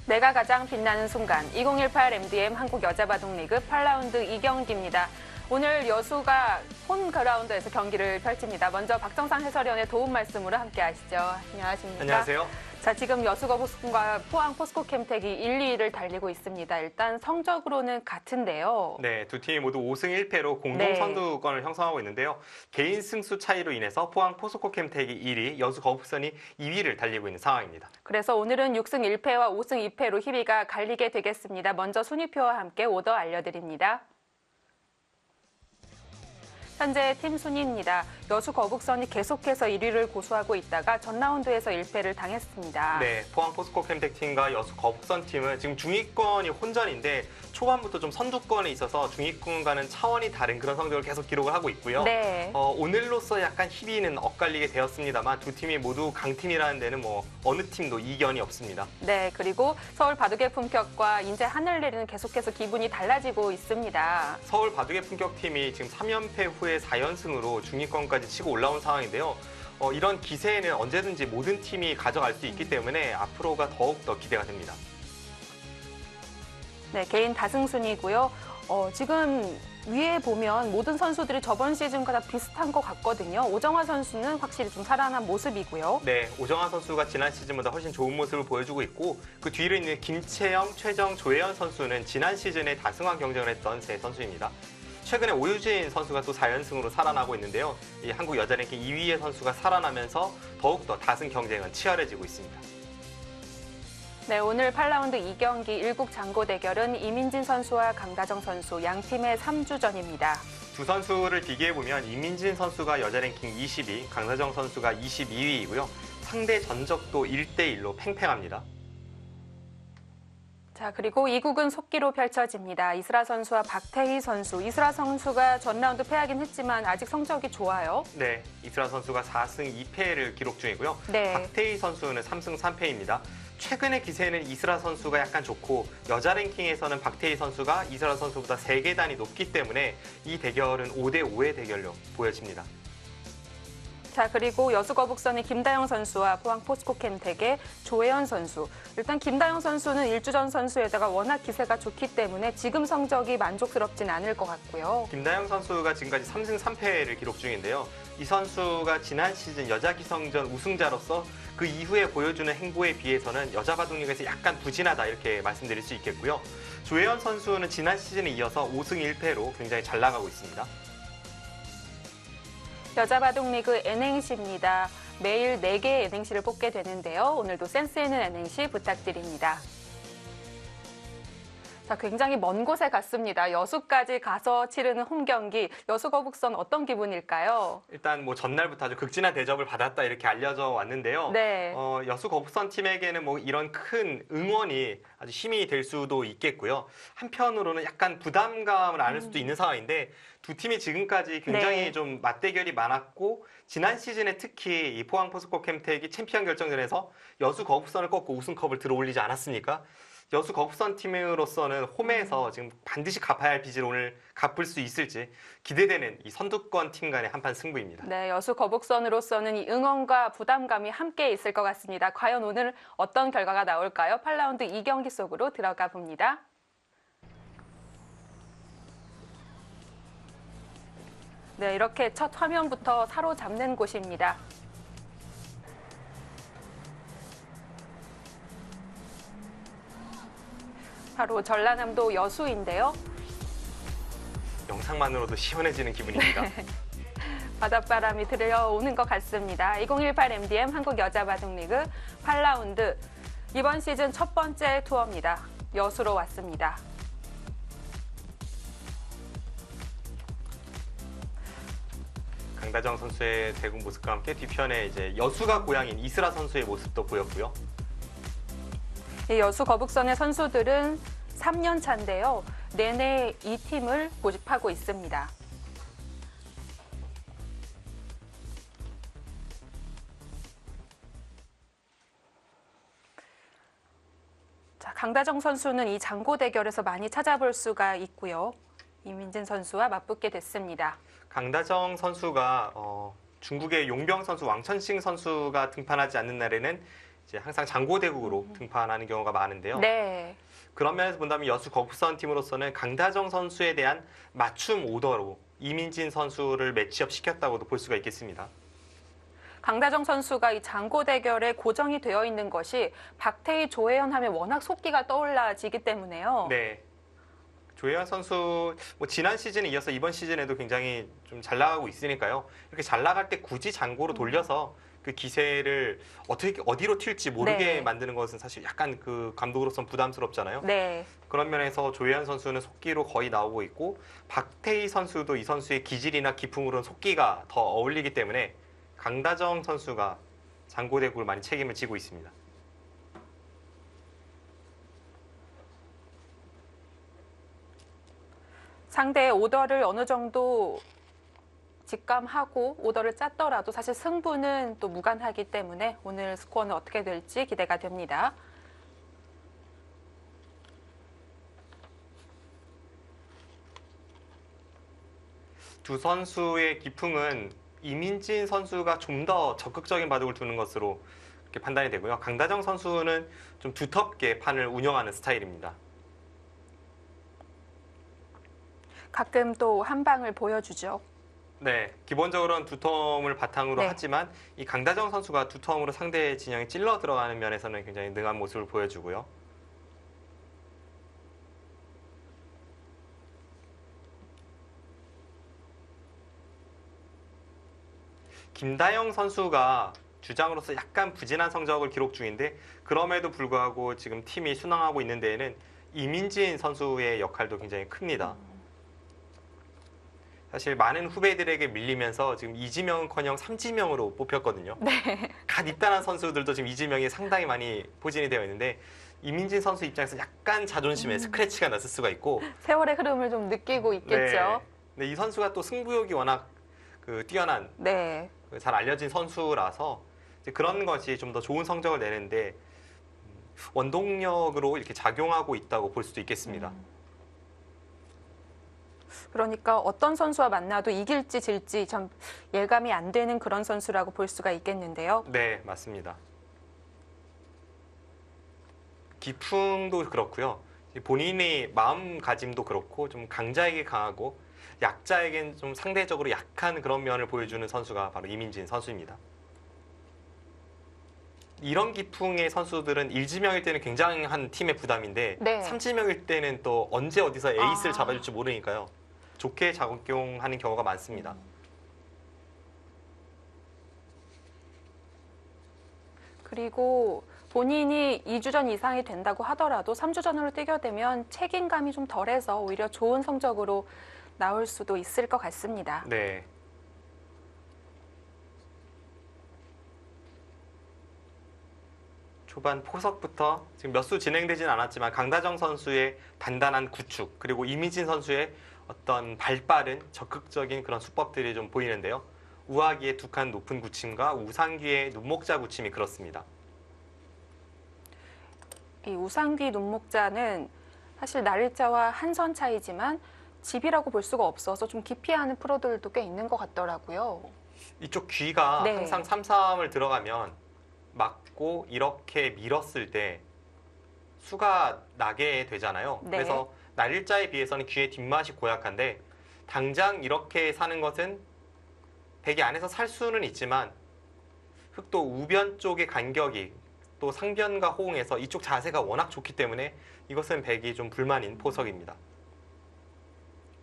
내가 가장 빛나는 순간 2018 MDM 한국여자바둑리그 8라운드 2경기입니다. 오늘 여수가 홈그라운드에서 경기를 펼칩니다. 먼저 박정상 해설위원의 도움 말씀으로 함께 하시죠. 안녕하십니까? 안녕하세요. 자, 지금 여수거북선과 포항 포스코캠텍이 1, 2위를 달리고 있습니다. 일단 성적으로는 같은데요. 네, 두 팀이 모두 5승 1패로 공동 선두권을 형성하고 있는데요. 개인 승수 차이로 인해서 포항 포스코캠텍이 1위, 여수 거북선이 2위를 달리고 있는 상황입니다. 그래서 오늘은 6승 1패와 5승 2패로 희비가 갈리게 되겠습니다. 먼저 순위표와 함께 오더 알려드립니다. 현재 팀 순위입니다. 여수 거북선이 계속해서 1위를 고수하고 있다가 전 라운드에서 1패를 당했습니다. 네, 포항 포스코캠텍 팀과 여수 거북선 팀은 지금 중위권이 혼전인데 초반부터 좀 선두권에 있어서 중위권과는 차원이 다른 그런 성적을 계속 기록을 하고 있고요. 네. 오늘로서 약간 희비는 엇갈리게 되었습니다만 두 팀이 모두 강팀이라는 데는 어느 팀도 이견이 없습니다. 네, 그리고 서울 바둑의 품격과 인제 하늘내리는 계속해서 기분이 달라지고 있습니다. 서울 바둑의 품격팀이 지금 3연패 후에 4연승으로 중위권까지 치고 올라온 상황인데요. 이런 기세에는 언제든지 모든 팀이 가져갈 수 있기 때문에 앞으로가 더욱더 기대가 됩니다. 네, 개인 다승순이고요. 지금 위에 보면 모든 선수들이 저번 시즌과 다 비슷한 것 같거든요. 오정화 선수는 확실히 좀 살아난 모습이고요. 네, 오정화 선수가 지난 시즌보다 훨씬 좋은 모습을 보여주고 있고 그 뒤로 있는 김채영, 최정, 조혜연 선수는 지난 시즌에 다승왕 경쟁을 했던 세 선수입니다. 최근에 오유진 선수가 또 4연승으로 살아나고 있는데요. 이 한국 여자 랭킹 2위의 선수가 살아나면서 더욱더 다승 경쟁은 치열해지고 있습니다. 네, 오늘 8라운드 2경기 1국 장고 대결은 이민진 선수와 강다정 선수 양 팀의 3주전입니다. 두 선수를 비교해보면 이민진 선수가 여자 랭킹 22, 강다정 선수가 22위이고요. 상대 전적도 1대1로 팽팽합니다. 자, 그리고 2국은 속기로 펼쳐집니다. 이슬아 선수와 박태희 선수. 이슬아 선수가 전 라운드 패하긴 했지만 아직 성적이 좋아요. 네, 이슬아 선수가 4승 2패를 기록 중이고요. 네. 박태희 선수는 3승 3패입니다. 최근의 기세는 이슬아 선수가 약간 좋고 여자 랭킹에서는 박태희 선수가 이슬아 선수보다 3계단이 높기 때문에 이 대결은 5대5의 대결로 보여집니다. 자, 그리고 여수 거북선의 김다영 선수와 포항 포스코캠텍의 조혜연 선수. 일단 김다영 선수는 1주전 선수에다가 워낙 기세가 좋기 때문에 지금 성적이 만족스럽진 않을 것 같고요. 김다영 선수가 지금까지 3승 3패를 기록 중인데요. 이 선수가 지난 시즌 여자 기성전 우승자로서 그 이후에 보여주는 행보에 비해서는 여자 바둑리그에서 약간 부진하다 이렇게 말씀드릴 수 있겠고요. 조혜연 선수는 지난 시즌에 이어서 5승 1패로 굉장히 잘 나가고 있습니다. 여자바둑리그 N행시입니다. 매일 4개의 N행시를 뽑게 되는데요. 오늘도 센스 있는 N행시 부탁드립니다. 자, 굉장히 먼 곳에 갔습니다. 여수까지 가서 치르는 홈경기. 여수 거북선 어떤 기분일까요? 일단 전날부터 아주 극진한 대접을 받았다 이렇게 알려져 왔는데요. 네. 여수 거북선 팀에게는 이런 큰 응원이 아주 힘이 될 수도 있겠고요. 한편으로는 약간 부담감을 안을 수도 있는 상황인데 두 팀이 지금까지 굉장히 네. 좀 맞대결이 많았고 지난 시즌에 특히 이 포항 포스코캠텍이 챔피언 결정전에서 여수 거북선을 꺾고 우승컵을 들어올리지 않았습니까? 여수 거북선 팀으로서는 홈에서 지금 반드시 갚아야 할 빚을 오늘 갚을 수 있을지 기대되는 이 선두권 팀 간의 한판 승부입니다. 네, 여수 거북선으로서는 이 응원과 부담감이 함께 있을 것 같습니다. 과연 오늘 어떤 결과가 나올까요? 8라운드 2경기 속으로 들어가 봅니다. 네, 이렇게 첫 화면부터 사로잡는 곳입니다. 바로 전라남도 여수인데요. 영상만으로도 시원해지는 기분입니다. 바닷바람이 들려오는 것 같습니다. 2018 MDM 한국여자바둑리그 8라운드. 이번 시즌 첫 번째 투어입니다. 여수로 왔습니다. 강다정 선수의 대국 모습과 함께 뒤편에 이제 여수가 고향인 이슬아 선수의 모습도 보였고요. 이 여수 거북선의 선수들은 3년 차인데요. 내내 이 팀을 고집하고 있습니다. 자, 강다정 선수는 이 장고 대결에서 많이 찾아볼 수가 있고요. 이민진 선수와 맞붙게 됐습니다. 강다정 선수가 중국의 용병 선수 왕천싱 선수가 등판하지 않는 날에는 이제 항상 장고대국으로 등판하는 경우가 많은데요. 네. 그런 면에서 본다면 여수 거북선 팀으로서는 강다정 선수에 대한 맞춤 오더로 이민진 선수를 매치업 시켰다고도 볼 수가 있겠습니다. 강다정 선수가 이 장고 대결에 고정이 되어 있는 것이 박태희, 조혜연 하면 워낙 속기가 떠올라지기 때문에요. 네. 조혜연 선수 뭐 지난 시즌에 이어서 이번 시즌에도 굉장히 좀 잘 나가고 있으니까요. 이렇게 잘 나갈 때 굳이 장고로 돌려서 그 기세를 어떻게 어디로 튈지 모르게 네. 만드는 것은 사실 약간 그 감독으로서는 부담스럽잖아요. 네. 그런 면에서 조혜연 선수는 속기로 거의 나오고 있고 박태희 선수도 이 선수의 기질이나 기풍으로는 속기가 더 어울리기 때문에 강다정 선수가 장고대국을 많이 책임을 지고 있습니다. 상대의 오더를 어느 정도 직감하고 오더를 짰더라도 사실 승부는 또 무관하기 때문에 오늘 스코어는 어떻게 될지 기대가 됩니다. 두 선수의 기풍은 이민진 선수가 좀 더 적극적인 바둑을 두는 것으로 이렇게 판단이 되고요. 강다정 선수는 좀 두텁게 판을 운영하는 스타일입니다. 가끔 또 한 방을 보여주죠. 네, 기본적으로는 두텀을 바탕으로 네. 하지만 이 강다정 선수가 두텀으로 상대 진영에 찔러 들어가는 면에서는 굉장히 능한 모습을 보여주고요. 김다영 선수가 주장으로서 약간 부진한 성적을 기록 중인데 그럼에도 불구하고 지금 팀이 순항하고 있는 데에는 이민진 선수의 역할도 굉장히 큽니다. 사실 많은 후배들에게 밀리면서 지금 이지명은커녕 삼지명으로 뽑혔거든요. 네. 갓 입단한 선수들도 지금 이지명이 상당히 많이 포진이 되어 있는데 이민진 선수 입장에서 약간 자존심에 스크래치가 났을 수가 있고 세월의 흐름을 좀 느끼고 있겠죠. 네. 이 선수가 또 승부욕이 워낙 뛰어난 네. 잘 알려진 선수라서 이제 그런 것이 좀 더 좋은 성적을 내는데 원동력으로 이렇게 작용하고 있다고 볼 수도 있겠습니다. 그러니까 어떤 선수와 만나도 이길지 질지 참 예감이 안 되는 그런 선수라고 볼 수가 있겠는데요. 네, 맞습니다. 기풍도 그렇고요. 본인의 마음가짐도 그렇고 좀 강자에게 강하고 약자에겐 좀 상대적으로 약한 그런 면을 보여주는 선수가 바로 이민진 선수입니다. 이런 기풍의 선수들은 1지명일 때는 굉장한 팀의 부담인데 네. 3지명일 때는 또 언제 어디서 에이스를 잡아줄지 모르니까요. 좋게 작용하는 경우가 많습니다. 그리고 본인이 2주전 이상이 된다고 하더라도 3주전으로 뛰겨대면 책임감이 좀 덜해서 오히려 좋은 성적으로 나올 수도 있을 것 같습니다. 네. 초반 포석부터 지금 몇 수 진행되진 않았지만 강다정 선수의 단단한 구축 그리고 이민진 선수의 어떤 발빠른 적극적인 그런 수법들이 좀 보이는데요. 우하기의 두 칸 높은 구침과 우상기의 눈목자 구침이 그렇습니다. 이 우상귀 눈목자는 사실 날짜와 한 선 차이지만 집이라고 볼 수가 없어서 좀 기피하는 프로들도 꽤 있는 것 같더라고요. 이쪽 귀가 네. 항상 3-3을 들어가면 맞고 이렇게 밀었을 때 수가 나게 되잖아요. 네. 그래서 날일자에 비해서는 귀의 뒷맛이 고약한데 당장 이렇게 사는 것은 백이 안에서 살 수는 있지만 흑도 우변 쪽의 간격이 또 상변과 호응해서 이쪽 자세가 워낙 좋기 때문에 이것은 백이 좀 불만인 포석입니다.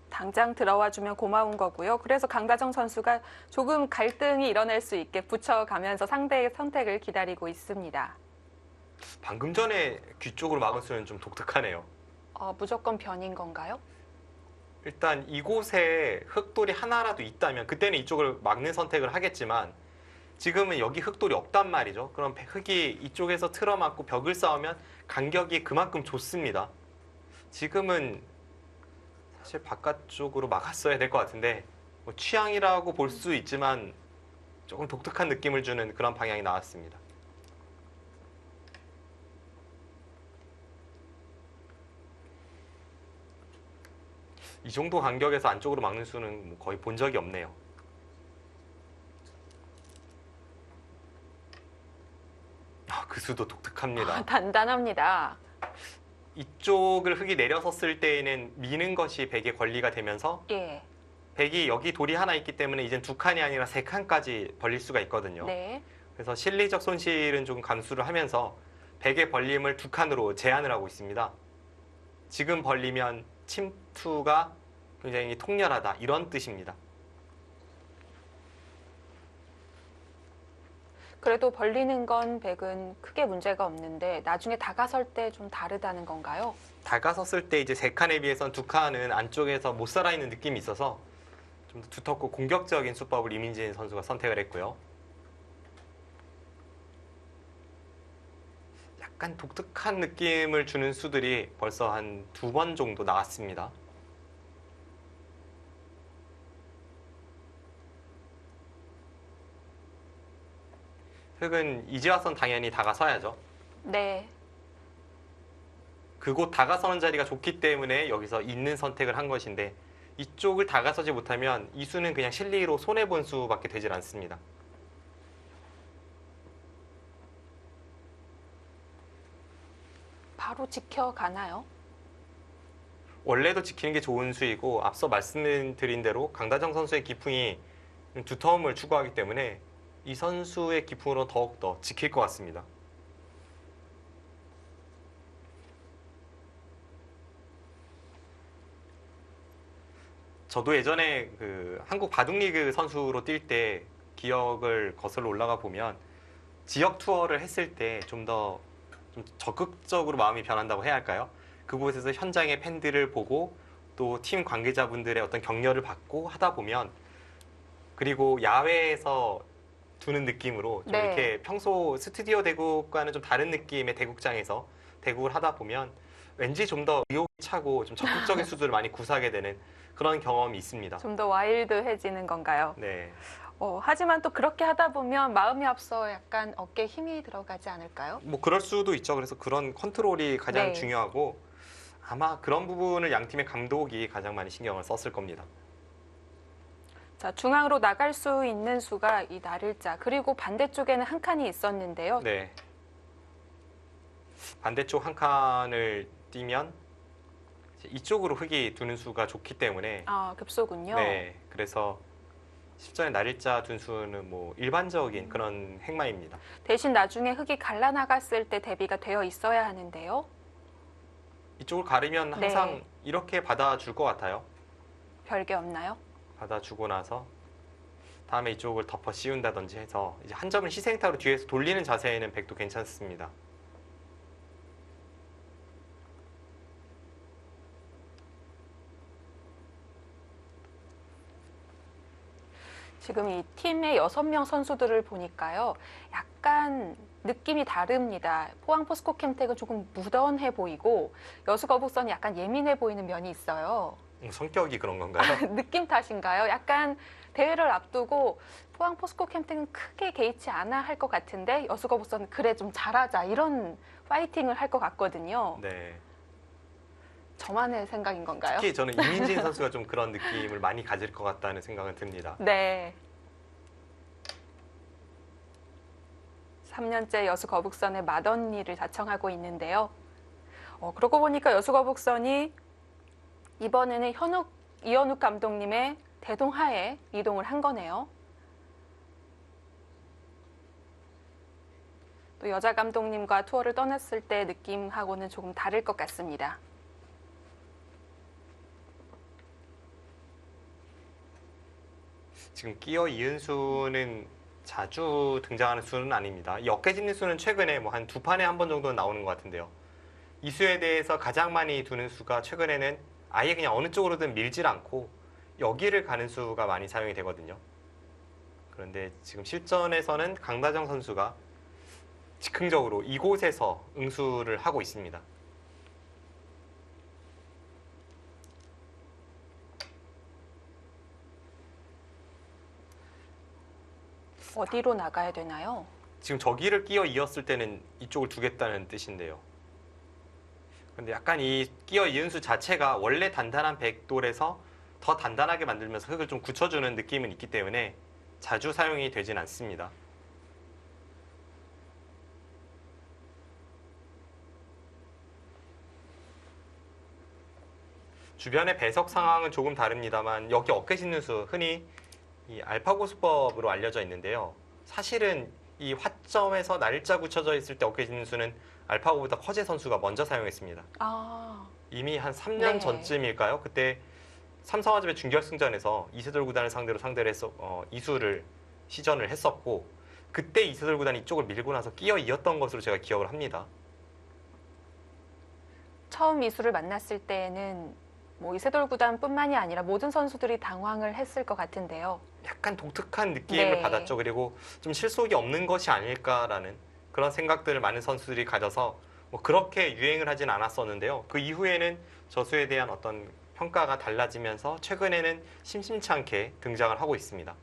당장 들어와주면 고마운 거고요. 그래서 강다정 선수가 조금 갈등이 일어날 수 있게 붙여가면서 상대의 선택을 기다리고 있습니다. 방금 전에 귀 쪽으로 막은 수는 좀 독특하네요. 무조건 변인 건가요? 일단 이곳에 흑돌이 하나라도 있다면 그때는 이쪽을 막는 선택을 하겠지만 지금은 여기 흑돌이 없단 말이죠. 그럼 흑이 이쪽에서 틀어막고 벽을 쌓으면 간격이 그만큼 좁습니다. 지금은 사실 바깥쪽으로 막았어야 될 것 같은데 뭐 취향이라고 볼 수 있지만 조금 독특한 느낌을 주는 그런 방향이 나왔습니다. 이 정도 간격에서 안쪽으로 막는 수는 뭐 거의 본 적이 없네요. 그 수도 독특합니다. 단단합니다. 이쪽을 흙이 내려섰을 때에는 미는 것이 백의 권리가 되면서 예. 백이 여기 돌이 하나 있기 때문에 이젠 두 칸이 아니라 세 칸까지 벌릴 수가 있거든요. 네. 그래서 실리적 손실은 좀 감수를 하면서 백의 벌림을 두 칸으로 제한을 하고 있습니다. 지금 벌리면 침투가 굉장히 통렬하다 이런 뜻입니다. 그래도 벌리는 건 백은 크게 문제가 없는데 나중에 다가설 때 좀 다르다는 건가요? 다가섰을 때 이제 세 칸에 비해선 두 칸은 안쪽에서 못 살아있는 느낌이 있어서 좀 더 두텁고 공격적인 수법을 이민진 선수가 선택을 했고요. 약간 독특한 느낌을 주는 수들이 벌써 한 두 번 정도 나왔습니다. 흙은 이지화선 당연히 다가서야죠. 네. 그곳 다가서는 자리가 좋기 때문에 여기서 있는 선택을 한 것인데 이쪽을 다가서지 못하면 이 수는 그냥 실리로 손해본 수밖에 되질 않습니다. 바로 지켜가나요? 원래도 지키는 게 좋은 수이고 앞서 말씀드린 대로 강다정 선수의 기풍이 두터움을 추구하기 때문에 이 선수의 기풍으로 더욱더 지킬 것 같습니다. 저도 예전에 그 한국 바둑리그 선수로 뛸 때 기억을 거슬러 올라가 보면 지역 투어를 했을 때 좀 더 좀 적극적으로 마음이 변한다고 해야 할까요? 그곳에서 현장의 팬들을 보고 또 팀 관계자분들의 어떤 격려를 받고 하다 보면 그리고 야외에서 두는 느낌으로 좀 네. 이렇게 평소 스튜디오 대국과는 좀 다른 느낌의 대국장에서 대국을 하다 보면 왠지 좀 더 의욕이 차고 좀 적극적인 수들을 많이 구사하게 되는 그런 경험이 있습니다. 좀 더 와일드해지는 건가요? 네. 하지만 또 그렇게 하다 보면 마음이 앞서 약간 어깨에 힘이 들어가지 않을까요? 뭐 그럴 수도 있죠. 그래서 그런 컨트롤이 가장 네. 중요하고 아마 그런 부분을 양 팀의 감독이 가장 많이 신경을 썼을 겁니다. 자, 중앙으로 나갈 수 있는 수가 이 나를자 그리고 반대쪽에는 한 칸이 있었는데요. 네. 반대쪽 한 칸을 띄면 이쪽으로 흙이 두는 수가 좋기 때문에 아, 급소군요. 네. 그래서 실전에 날일자 둔수는 뭐 일반적인 그런 행마입니다. 대신 나중에 흙이 갈라나갔을 때 대비가 되어 있어야 하는데요. 이쪽을 가르면 네. 항상 이렇게 받아줄 것 같아요. 별게 없나요? 받아주고 나서 다음에 이쪽을 덮어 씌운다든지 해서 이제 한 점을 희생타로 뒤에서 돌리는 자세에는 백도 괜찮습니다. 지금 이 팀의 6명 선수들을 보니까요. 약간 느낌이 다릅니다. 포항 포스코 캠텍은 조금 무던해 보이고 여수거북선이 약간 예민해 보이는 면이 있어요. 성격이 그런 건가요? 느낌 탓인가요? 약간 대회를 앞두고 포항 포스코 캠텍은 크게 개의치 않아 할 것 같은데 여수거북선은 그래 좀 잘하자 이런 파이팅을 할 것 같거든요. 네. 저만의 생각인 건가요? 특히 저는 이민진 선수가 좀 그런 느낌을 많이 가질 것 같다는 생각은 듭니다. 네. 3년째 여수거북선의 맏언니를 자청하고 있는데요. 그러고 보니까 여수거북선이 이번에는 이현욱 감독님의 대동하에 이동을 한 거네요. 또 여자 감독님과 투어를 떠났을 때 느낌하고는 조금 다를 것 같습니다. 지금 끼어 이은수는 자주 등장하는 수는 아닙니다. 이 어깨 짚는 수는 최근에 뭐 한 두 판에 한 번 정도는 나오는 것 같은데요. 이 수에 대해서 가장 많이 두는 수가 최근에는 아예 그냥 어느 쪽으로든 밀질 않고 여기를 가는 수가 많이 사용이 되거든요. 그런데 지금 실전에서는 강다정 선수가 즉흥적으로 이곳에서 응수를 하고 있습니다. 어디로 나가야 되나요? 지금 저기를 끼어 이었을 때는 이쪽을 두겠다는 뜻인데요. 근데 약간 이 끼어 이은 수 자체가 원래 단단한 백돌에서 더 단단하게 만들면서 흙을 좀 굳혀주는 느낌은 있기 때문에 자주 사용이 되진 않습니다. 주변의 배석 상황은 조금 다릅니다만 여기 어깨 짚는 수 흔히 이 알파고수법으로 알려져 있는데요. 사실은 이 화점에서 날짜 굳혀져 있을 때 어깨 짚는 수는 알파고보다 허재 선수가 먼저 사용했습니다. 아, 이미 한 3년 네. 전쯤일까요? 그때 삼성화재배 준결승전에서 이세돌 구단을 상대를 해서 이수를 시전을 했었고 그때 이세돌 구단이 이쪽을 밀고 나서 끼어 이었던 것으로 제가 기억을 합니다. 처음 이수를 만났을 때에는 뭐 이세돌 구단뿐만이 아니라 모든 선수들이 당황을 했을 것 같은데요. 약간 독특한 느낌을 네. 받았죠. 그리고 좀 실속이 없는 것이 아닐까라는 그런 생각들을 많은 선수들이 가져서 뭐 그렇게 유행을 하진 않았었는데요. 그 이후에는 저수에 대한 어떤 평가가 달라지면서 최근에는 심심치 않게 등장을 하고 있습니다.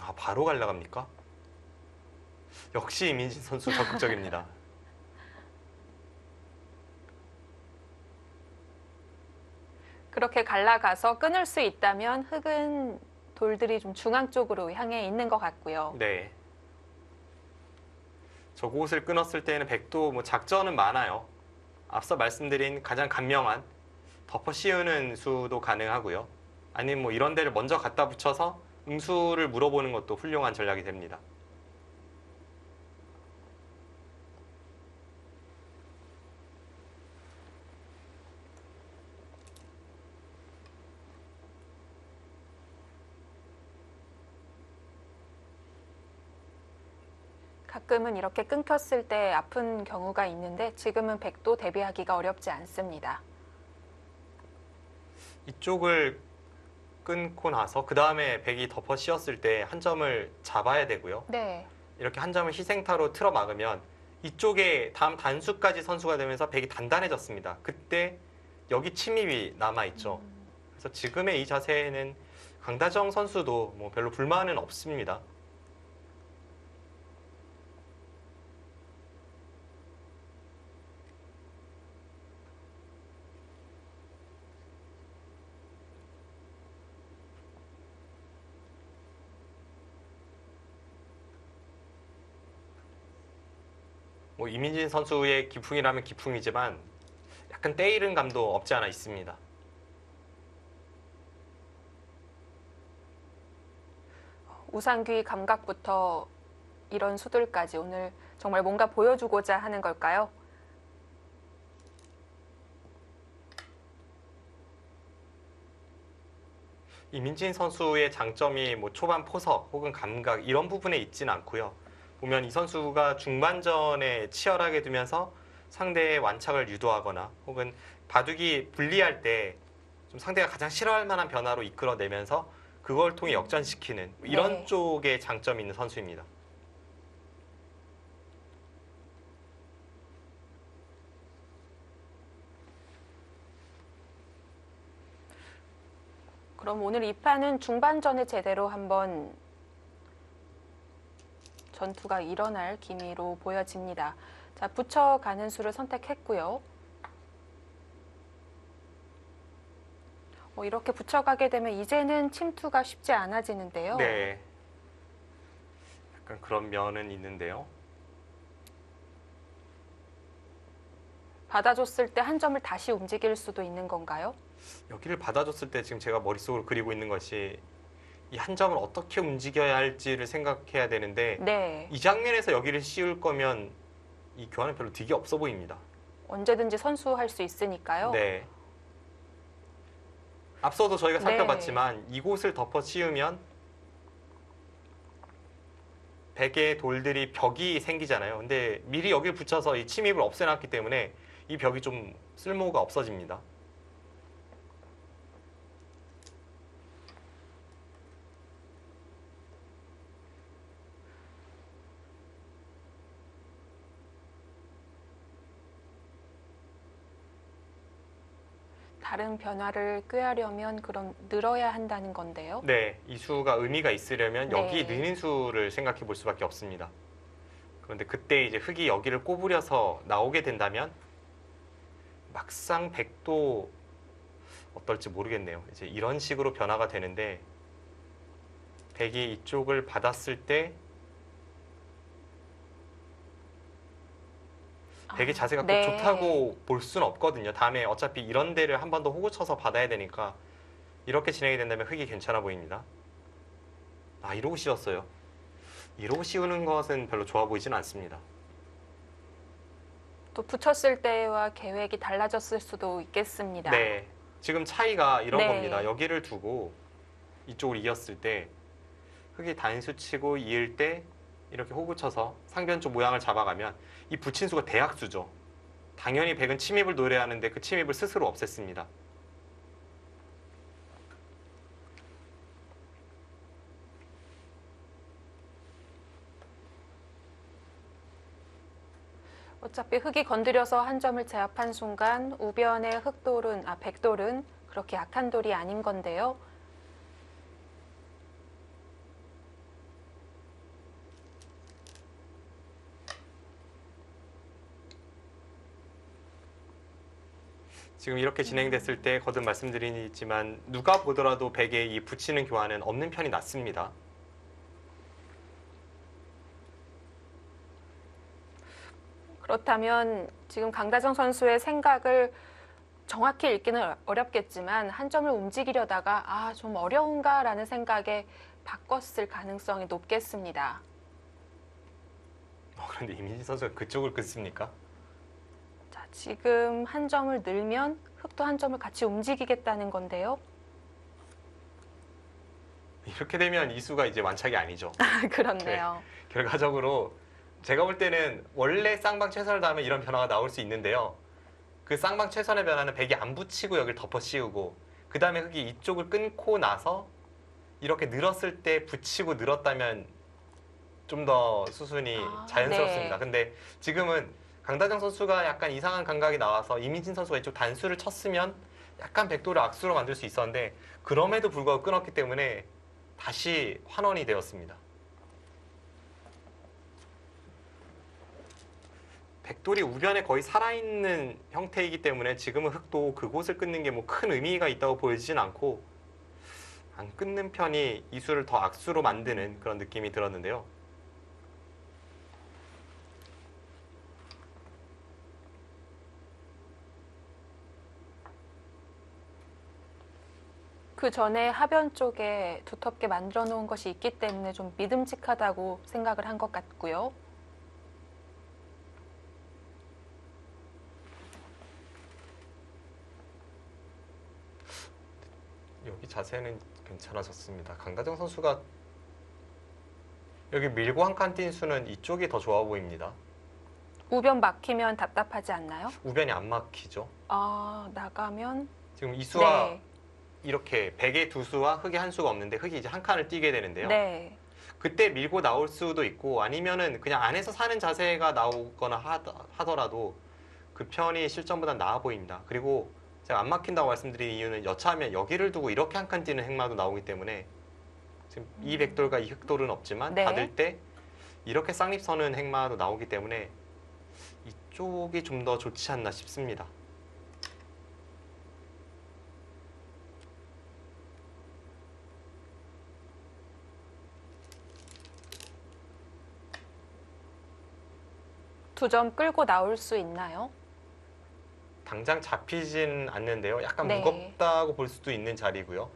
아, 바로 갈라갑니까? 역시 이민진 선수 적극적입니다. 그렇게 갈라가서 끊을 수 있다면 흙은 돌들이 좀 중앙 쪽으로 향해 있는 것 같고요. 네. 저곳을 끊었을 때는 백도 뭐 작전은 많아요. 앞서 말씀드린 가장 간명한 덮어 씌우는 수도 가능하고요. 아니면 뭐 이런 데를 먼저 갖다 붙여서 응수를 물어보는 것도 훌륭한 전략이 됩니다. 가끔은 이렇게 끊겼을 때 아픈 경우가 있는데 지금은 백도 대비하기가 어렵지 않습니다. 이쪽을 끊고 나서 그 다음에 백이 덮어 씌웠을 때 한 점을 잡아야 되고요. 네. 이렇게 한 점을 희생타로 틀어 막으면 이쪽에 다음 단수까지 선수가 되면서 백이 단단해졌습니다. 그때 여기 침입이 남아있죠. 그래서 지금의 이 자세에는 강다정 선수도 뭐 별로 불만은 없습니다. 뭐 이민진 선수의 기풍이라면 기풍이지만 약간 때이른 감도 없지 않아 있습니다. 우상귀 감각부터 이런 수들까지 오늘 정말 뭔가 보여주고자 하는 걸까요? 이민진 선수의 장점이 뭐 초반 포석 혹은 감각 이런 부분에 있지는 않고요. 보면 이 선수가 중반전에 치열하게 두면서 상대의 완착을 유도하거나 혹은 바둑이 불리할 때 좀 상대가 가장 싫어할 만한 변화로 이끌어내면서 그걸 통해 역전시키는 이런 네. 쪽에 장점이 있는 선수입니다. 그럼 오늘 이 판은 중반전에 제대로 한번 전투가 일어날 기미로 보여집니다. 자, 붙여가는 수를 선택했고요. 이렇게 붙여가게 되면 이제는 침투가 쉽지 않아지는데요. 네. 약간 그런 면은 있는데요. 받아줬을 때 한 점을 다시 움직일 수도 있는 건가요? 여기를 받아줬을 때 지금 제가 머릿속으로 그리고 있는 것이 이 한 점을 어떻게 움직여야 할지를 생각해야 되는데 네. 이 장면에서 여기를 씌울 거면 이 교환은 별로 득이 없어 보입니다. 언제든지 선수할 수 있으니까요. 네. 앞서도 저희가 네. 살펴봤지만 이곳을 덮어 씌우면 백의 돌들이 벽이 생기잖아요. 근데 미리 여기를 붙여서 이 침입을 없애놨기 때문에 이 벽이 좀 쓸모가 없어집니다. 다른 변화를 꾀하려면 그럼 늘어야 한다는 건데요. 네, 이 수가 의미가 있으려면 여기 네. 느는 수를 생각해 볼 수밖에 없습니다. 그런데 그때 이제 흙이 여기를 꼬부려서 나오게 된다면 막상 백도 어떨지 모르겠네요. 이제 이런 식으로 변화가 되는데 백이 이쪽을 받았을 때 되게 자세가 꼭 네. 좋다고 볼 수는 없거든요. 다음에 어차피 이런 데를 한 번 더 호구 쳐서 받아야 되니까 이렇게 진행이 된다면 흙이 괜찮아 보입니다. 아, 이러고 씌웠어요. 이러고 씌우는 것은 별로 좋아 보이지는 않습니다. 또 붙였을 때와 계획이 달라졌을 수도 있겠습니다. 네, 지금 차이가 이런 네. 겁니다. 여기를 두고 이쪽으로 이었을 때 흙이 단수 치고 이을 때 이렇게 호구 쳐서 상변 쪽 모양을 잡아가면 이 붙인 수가 대약수죠. 당연히 백은 침입을 노려하는데 그 침입을 스스로 없앴습니다. 어차피 흙이 건드려서 한 점을 제압한 순간 우변의 흑돌은, 백돌은 그렇게 약한 돌이 아닌 건데요. 지금 이렇게 진행됐을 때 거듭 말씀드리지만 누가 보더라도 백의 이 붙이는 교환은 없는 편이 낫습니다. 그렇다면 지금 강다정 선수의 생각을 정확히 읽기는 어렵겠지만 한 점을 움직이려다가 좀 어려운가라는 생각에 바꿨을 가능성이 높겠습니다. 그런데 이민진 선수가 그쪽을 긋습니까? 자, 지금 한 점을 늘면 흙도 한 점을 같이 움직이겠다는 건데요. 이렇게 되면 이 수가 이제 완착이 아니죠. 그렇네요. 결과적으로 제가 볼 때는 원래 쌍방 최선을 다하면 이런 변화가 나올 수 있는데요. 그 쌍방 최선의 변화는 백이 안 붙이고 여기를 덮어 씌우고 그 다음에 흙이 이쪽을 끊고 나서 이렇게 늘었을 때 붙이고 늘었다면 좀 더 수순이 자연스럽습니다. 네. 근데 지금은 강다정 선수가 약간 이상한 감각이 나와서 이민진 선수가 이쪽 단수를 쳤으면 약간 백도를 악수로 만들 수 있었는데 그럼에도 불구하고 끊었기 때문에 다시 환원이 되었습니다. 백돌이 우변에 거의 살아있는 형태이기 때문에 지금은 흙도 그곳을 끊는 게 뭐 큰 의미가 있다고 보이진 않고 안 끊는 편이 이수를 더 악수로 만드는 그런 느낌이 들었는데요. 그 전에 하변 쪽에 두텁게 만들어 놓은 것이 있기 때문에 좀 믿음직하다고 생각을 한 것 같고요. 여기 자세는 괜찮아졌습니다. 강다정 선수가 여기 밀고 한 칸 뛴 수는 이쪽이 더 좋아 보입니다. 우변 막히면 답답하지 않나요? 우변이 안 막히죠. 나가면 지금 이수와 네. 이렇게 백의 두 수와 흙의 한 수가 없는데 흙이 이제 한 칸을 뛰게 되는데요. 네. 그때 밀고 나올 수도 있고 아니면은 그냥 안에서 사는 자세가 나오거나 하더라도 그 편이 실전보다 나아 보입니다. 그리고 제가 안 막힌다고 말씀드린 이유는 여차하면 여기를 두고 이렇게 한 칸 뛰는 행마도 나오기 때문에 지금 이 백돌과 이 흑돌은 없지만 네. 받을 때 이렇게 쌍립 서는 행마도 나오기 때문에 이쪽이 좀 더 좋지 않나 싶습니다. 두 점 끌고 나올 수 있나요? 당장 잡히진 않는데요. 약간 네. 무겁다고 볼 수도 있는 자리고요.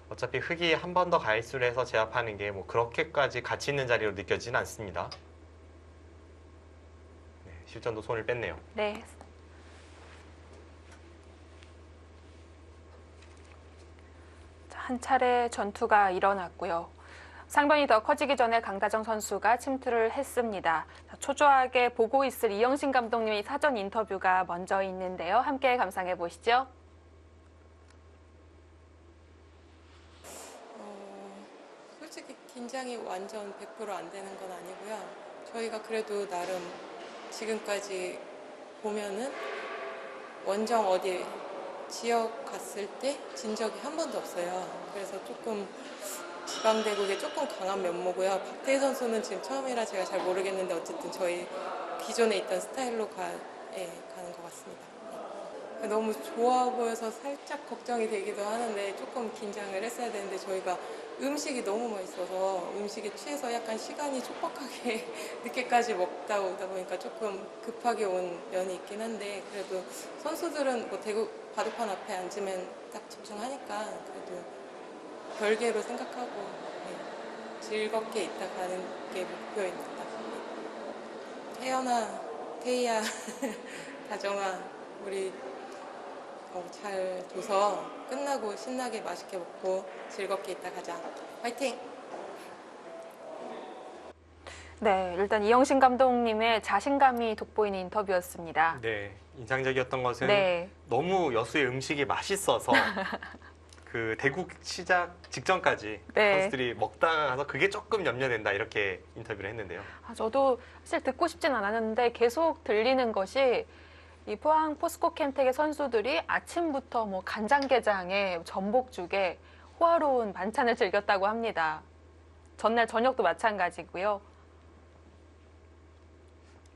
어차피 흙이 한 번 더 가입수를 해서 제압하는 게 뭐 그렇게까지 가치 있는 자리로 느껴지진 않습니다. 네, 실전도 손을 뺐네요. 네. 자, 한 차례 전투가 일어났고요. 상변이 더 커지기 전에 강다정 선수가 침투를 했습니다. 자, 초조하게 보고 있을 이영신 감독님의 사전 인터뷰가 먼저 있는데요. 함께 감상해 보시죠. 솔직히 긴장이 완전 100% 안 되는 건 아니고요. 저희가 그래도 나름 지금까지 보면은 원정 어디 지역 갔을 때 진 적이 한 번도 없어요. 그래서 조금 지방대국에 조금 강한 면모고요. 박태희 선수는 지금 처음이라 제가 잘 모르겠는데 어쨌든 저희 기존에 있던 스타일로 가는 것 같습니다. 네. 너무 좋아 보여서 살짝 걱정이 되기도 하는데 조금 긴장을 했어야 되는데 저희가 음식이 너무 맛있어서 음식에 취해서 약간 시간이 촉박하게 늦게까지 먹다 오다 보니까 조금 급하게 온 면이 있긴 한데 그래도 선수들은 뭐 대구 바둑판 앞에 앉으면 딱 집중하니까 그래도 별개로 생각하고 네, 즐겁게 있다 가는 게 목표입니다. 혜연아, 태희야, 다정아, 우리 잘 둬서 끝나고 신나게 맛있게 먹고 즐겁게 있다 가자. 화이팅! 네, 일단 이영신 감독님의 자신감이 돋보이는 인터뷰였습니다. 네, 인상적이었던 것은 네. 너무 여수의 음식이 맛있어서 그 대국 시작 직전까지 네. 선수들이 먹다가 가서 그게 조금 염려된다 이렇게 인터뷰를 했는데요. 저도 사실 듣고 싶진 않았는데 계속 들리는 것이 이 포항 포스코 캠텍의 선수들이 아침부터 뭐 간장게장에 전복죽에 호화로운 반찬을 즐겼다고 합니다. 전날 저녁도 마찬가지고요.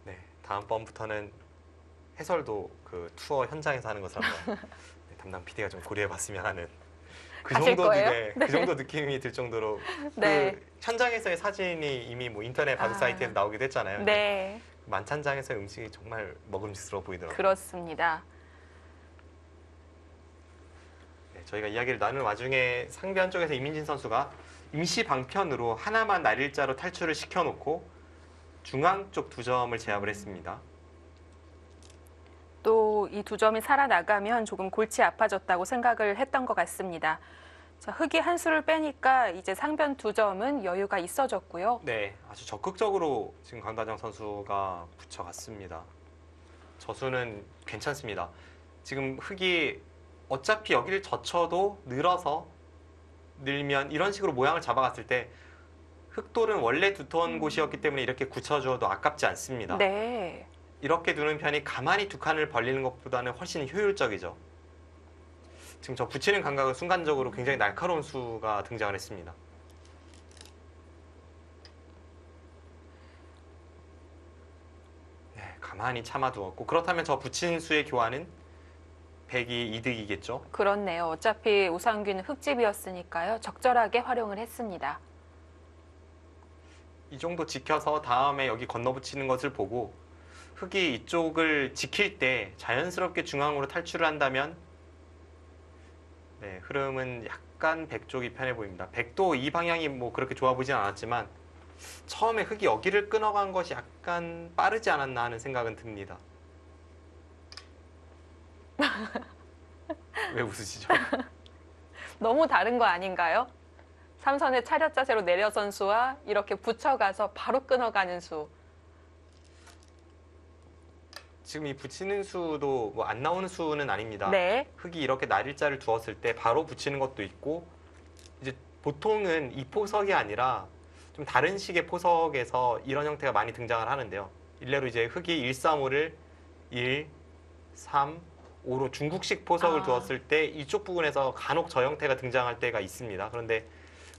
네, 다음번부터는 해설도 그 투어 현장에서 하는 것을 한번 네, 담당 PD가 좀 고려해봤으면 하는 그 가실 정도 거예요? 네, 그 정도 느낌이 들 정도로 네. 그 현장에서의 사진이 이미 뭐 인터넷 바둑 아. 사이트에서 나오기도 했잖아요. 네, 만찬장에서의 음식이 정말 먹음직스러워 보이더라고요. 그렇습니다. 네, 저희가 이야기를 나눈 와중에 상변 쪽에서 이민진 선수가 임시 방편으로 하나만 날일자로 탈출을 시켜놓고 중앙 쪽 2점을 제압을 했습니다. 또 이 2점이 살아나가면 조금 골치 아파졌다고 생각을 했던 것 같습니다. 자, 흑이 한 수를 빼니까 이제 상변 2점은 여유가 있어졌고요. 네, 아주 적극적으로 지금 강다정 선수가 붙여갔습니다. 저수는 괜찮습니다. 지금 흑이 어차피 여기를 젖혀도 늘어서 늘면 이런 식으로 모양을 잡아갔을 때 흑돌은 원래 두터운 곳이었기 때문에 이렇게 굳혀줘도 아깝지 않습니다. 네. 이렇게 두는 편이 가만히 두 칸을 벌리는 것보다는 훨씬 효율적이죠. 지금 저 붙이는 감각은 순간적으로 굉장히 날카로운 수가 등장을 했습니다. 네, 가만히 참아두었고 그렇다면 저 붙인 수의 교환은 백이 이득이겠죠. 그렇네요. 어차피 우상규는 흑집이었으니까요. 적절하게 활용을 했습니다. 이 정도 지켜서 다음에 여기 건너붙이는 것을 보고 흑이 이쪽을 지킬 때 자연스럽게 중앙으로 탈출을 한다면 네, 흐름은 약간 백 쪽이 편해 보입니다. 백도 이 방향이 뭐 그렇게 좋아 보이진 않았지만 처음에 흑이 여기를 끊어간 것이 약간 빠르지 않았나 하는 생각은 듭니다. 왜 웃으시죠? 너무 다른 거 아닌가요? 삼선의 차렷 자세로 내려 선수와 이렇게 붙여가서 바로 끊어가는 수. 지금 이 붙이는 수도 뭐 안 나오는 수는 아닙니다. 네. 흑이 이렇게 날일자를 두었을 때 바로 붙이는 것도 있고 이제 보통은 이 포석이 아니라 좀 다른 식의 포석에서 이런 형태가 많이 등장을 하는데요. 일례로 이제 흑이 1, 3, 5를 1, 3, 5로 중국식 포석을 두었을 때 이쪽 부분에서 간혹 저 형태가 등장할 때가 있습니다. 그런데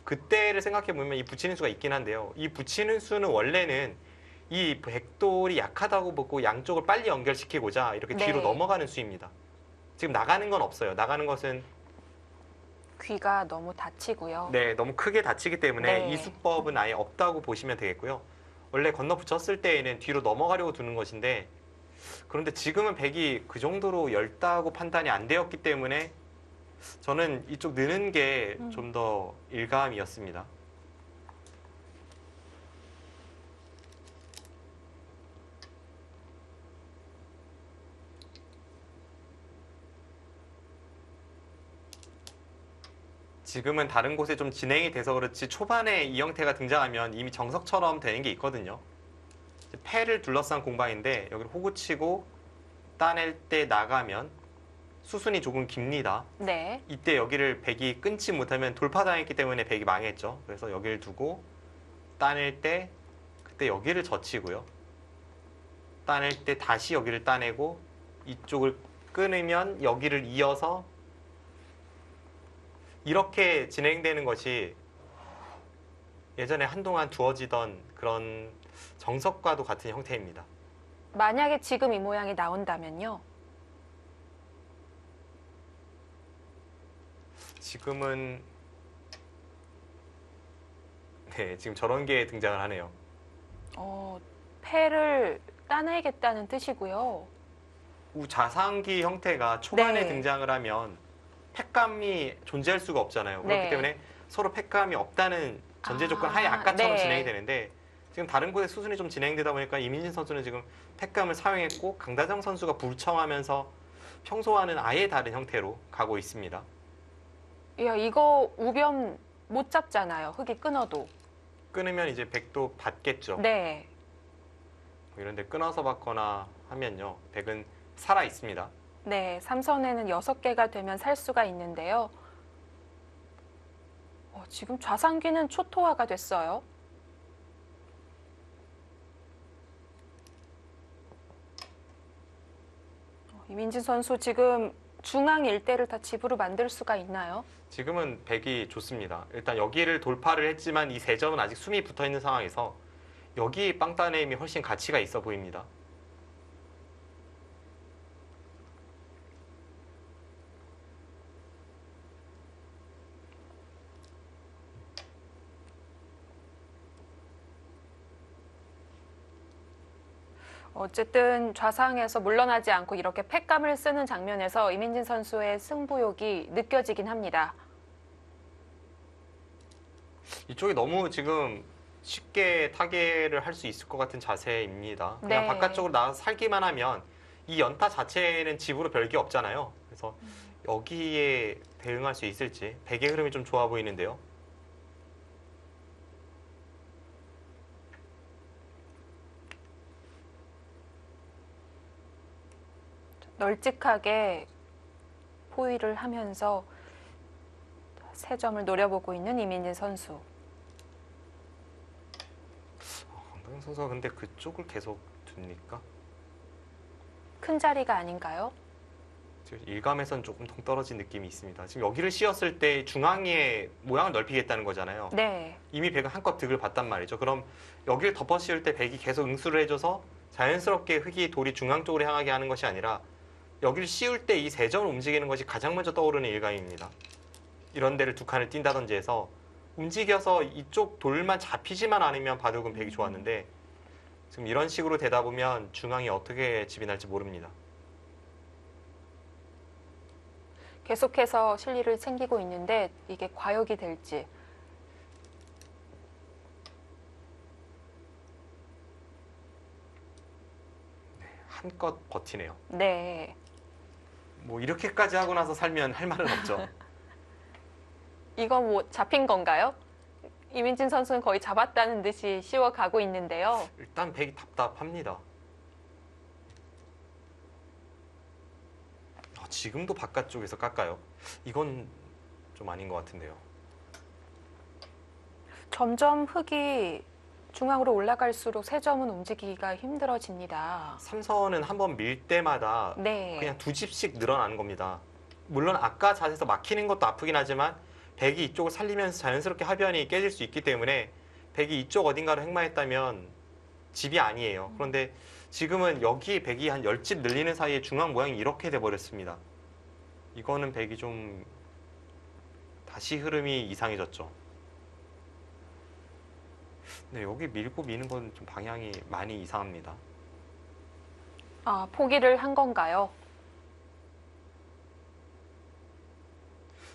그때를 생각해 보면 이 붙이는 수가 있긴 한데요. 이 붙이는 수는 원래는 이 백돌이 약하다고 보고 양쪽을 빨리 연결시키고자 이렇게 네. 뒤로 넘어가는 수입니다. 지금 나가는 건 없어요. 나가는 것은 귀가 너무 다치고요. 네, 너무 크게 다치기 때문에 네. 이 수법은 아예 없다고 보시면 되겠고요. 원래 건너 붙였을 때에는 뒤로 넘어가려고 두는 것인데 그런데 지금은 백이 그 정도로 얇다고 판단이 안 되었기 때문에 저는 이쪽 느는 게 좀 더 일감이었습니다. 지금은 다른 곳에 좀 진행이 돼서 그렇지 초반에 이 형태가 등장하면 이미 정석처럼 되는 게 있거든요. 패를 둘러싼 공방인데 여기를 호구 치고 따낼 때 나가면 수순이 조금 깁니다. 네. 이때 여기를 백이 끊지 못하면 돌파당했기 때문에 백이 망했죠. 그래서 여기를 두고 따낼 때 그때 여기를 젖히고요. 따낼 때 다시 여기를 따내고 이쪽을 끊으면 여기를 이어서 이렇게 진행되는 것이 예전에 한동안 두어지던 그런 정석과도 같은 형태입니다. 만약에 지금 이 모양이 나온다면요. 지금은 네, 지금 저런 게 등장을 하네요. 패를 따내겠다는 뜻이고요. 우자상기 형태가 초반에 네. 등장을 하면 팩감이 존재할 수가 없잖아요. 그렇기 네. 때문에 서로 팩감이 없다는 전제 조건 하에 아까처럼 네. 진행이 되는데 지금 다른 곳의 수순이 좀 진행되다 보니까 이민진 선수는 지금 팩감을 사용했고 강다정 선수가 불청하면서 평소와는 아예 다른 형태로 가고 있습니다. 야, 이거 우변 못 잡잖아요. 흙이 끊어도. 끊으면 이제 백도 받겠죠. 네. 뭐 이런 데 끊어서 받거나 하면요. 백은 살아 있습니다. 네, 삼선에는 6개가 되면 살 수가 있는데요. 지금 좌상귀는 초토화가 됐어요. 이민진 선수 지금 중앙 일대를 다 집으로 만들 수가 있나요? 지금은 백이 좋습니다. 일단 여기를 돌파를 했지만 이 세 점은 아직 숨이 붙어 있는 상황에서 여기 빵 따내임이 훨씬 가치가 있어 보입니다. 어쨌든 좌상에서 물러나지 않고 이렇게 팩감을 쓰는 장면에서 이민진 선수의 승부욕이 느껴지긴 합니다. 이쪽이 너무 지금 쉽게 타개를 할 수 있을 것 같은 자세입니다. 그냥 네. 바깥쪽으로 나가서 살기만 하면 이 연타 자체는 집으로 별게 없잖아요. 그래서 여기에 대응할 수 있을지 백의 흐름이 좀 좋아 보이는데요. 널찍하게 포위를 하면서 세 점을 노려보고 있는 이민진 선수. 강다정 선수가 근데 그쪽을 계속 둡니까? 큰 자리가 아닌가요? 지금 일감에선 조금 동떨어진 느낌이 있습니다. 지금 여기를 씌웠을 때 중앙의 모양을 넓히겠다는 거잖아요. 네. 이미 백은 한껏 득을 봤단 말이죠. 그럼 여기를 덮어 씌울 때 백이 계속 응수를 해줘서 자연스럽게 흙이 돌이 중앙 쪽으로 향하게 하는 것이 아니라 여기를 씌울 때 이 세 점을 움직이는 것이 가장 먼저 떠오르는 일감입니다. 이런 데를 두 칸을 띈다든지 해서 움직여서 이쪽 돌만 잡히지만 않으면 바둑은 백이 좋았는데 지금 이런 식으로 되다 보면 중앙이 어떻게 집이 날지 모릅니다. 계속해서 실리를 챙기고 있는데 이게 과욕이 될지. 한껏 버티네요. 네. 뭐 이렇게까지 하고 나서 살면 할 말은 없죠. 이거 뭐 잡힌 건가요? 이민진 선수는 거의 잡았다는 듯이 씌워가고 있는데요. 일단 백이 답답합니다. 지금도 바깥쪽에서 깎아요. 이건 좀 아닌 것 같은데요. 점점 흙이 중앙으로 올라갈수록 세 점은 움직이기가 힘들어집니다. 삼선은 한번 밀 때마다 네. 그냥 두 집씩 늘어나는 겁니다. 물론 아까 자세에서 막히는 것도 아프긴 하지만 백이 이쪽을 살리면서 자연스럽게 하변이 깨질 수 있기 때문에 백이 이쪽 어딘가로 행마했다면 집이 아니에요. 그런데 지금은 여기 백이 한 10집 늘리는 사이에 중앙 모양이 이렇게 돼버렸습니다. 이거는 백이 좀 다시 흐름이 이상해졌죠. 네, 여기 밀고 미는 건 좀 방향이 많이 이상합니다. 아, 포기를 한 건가요?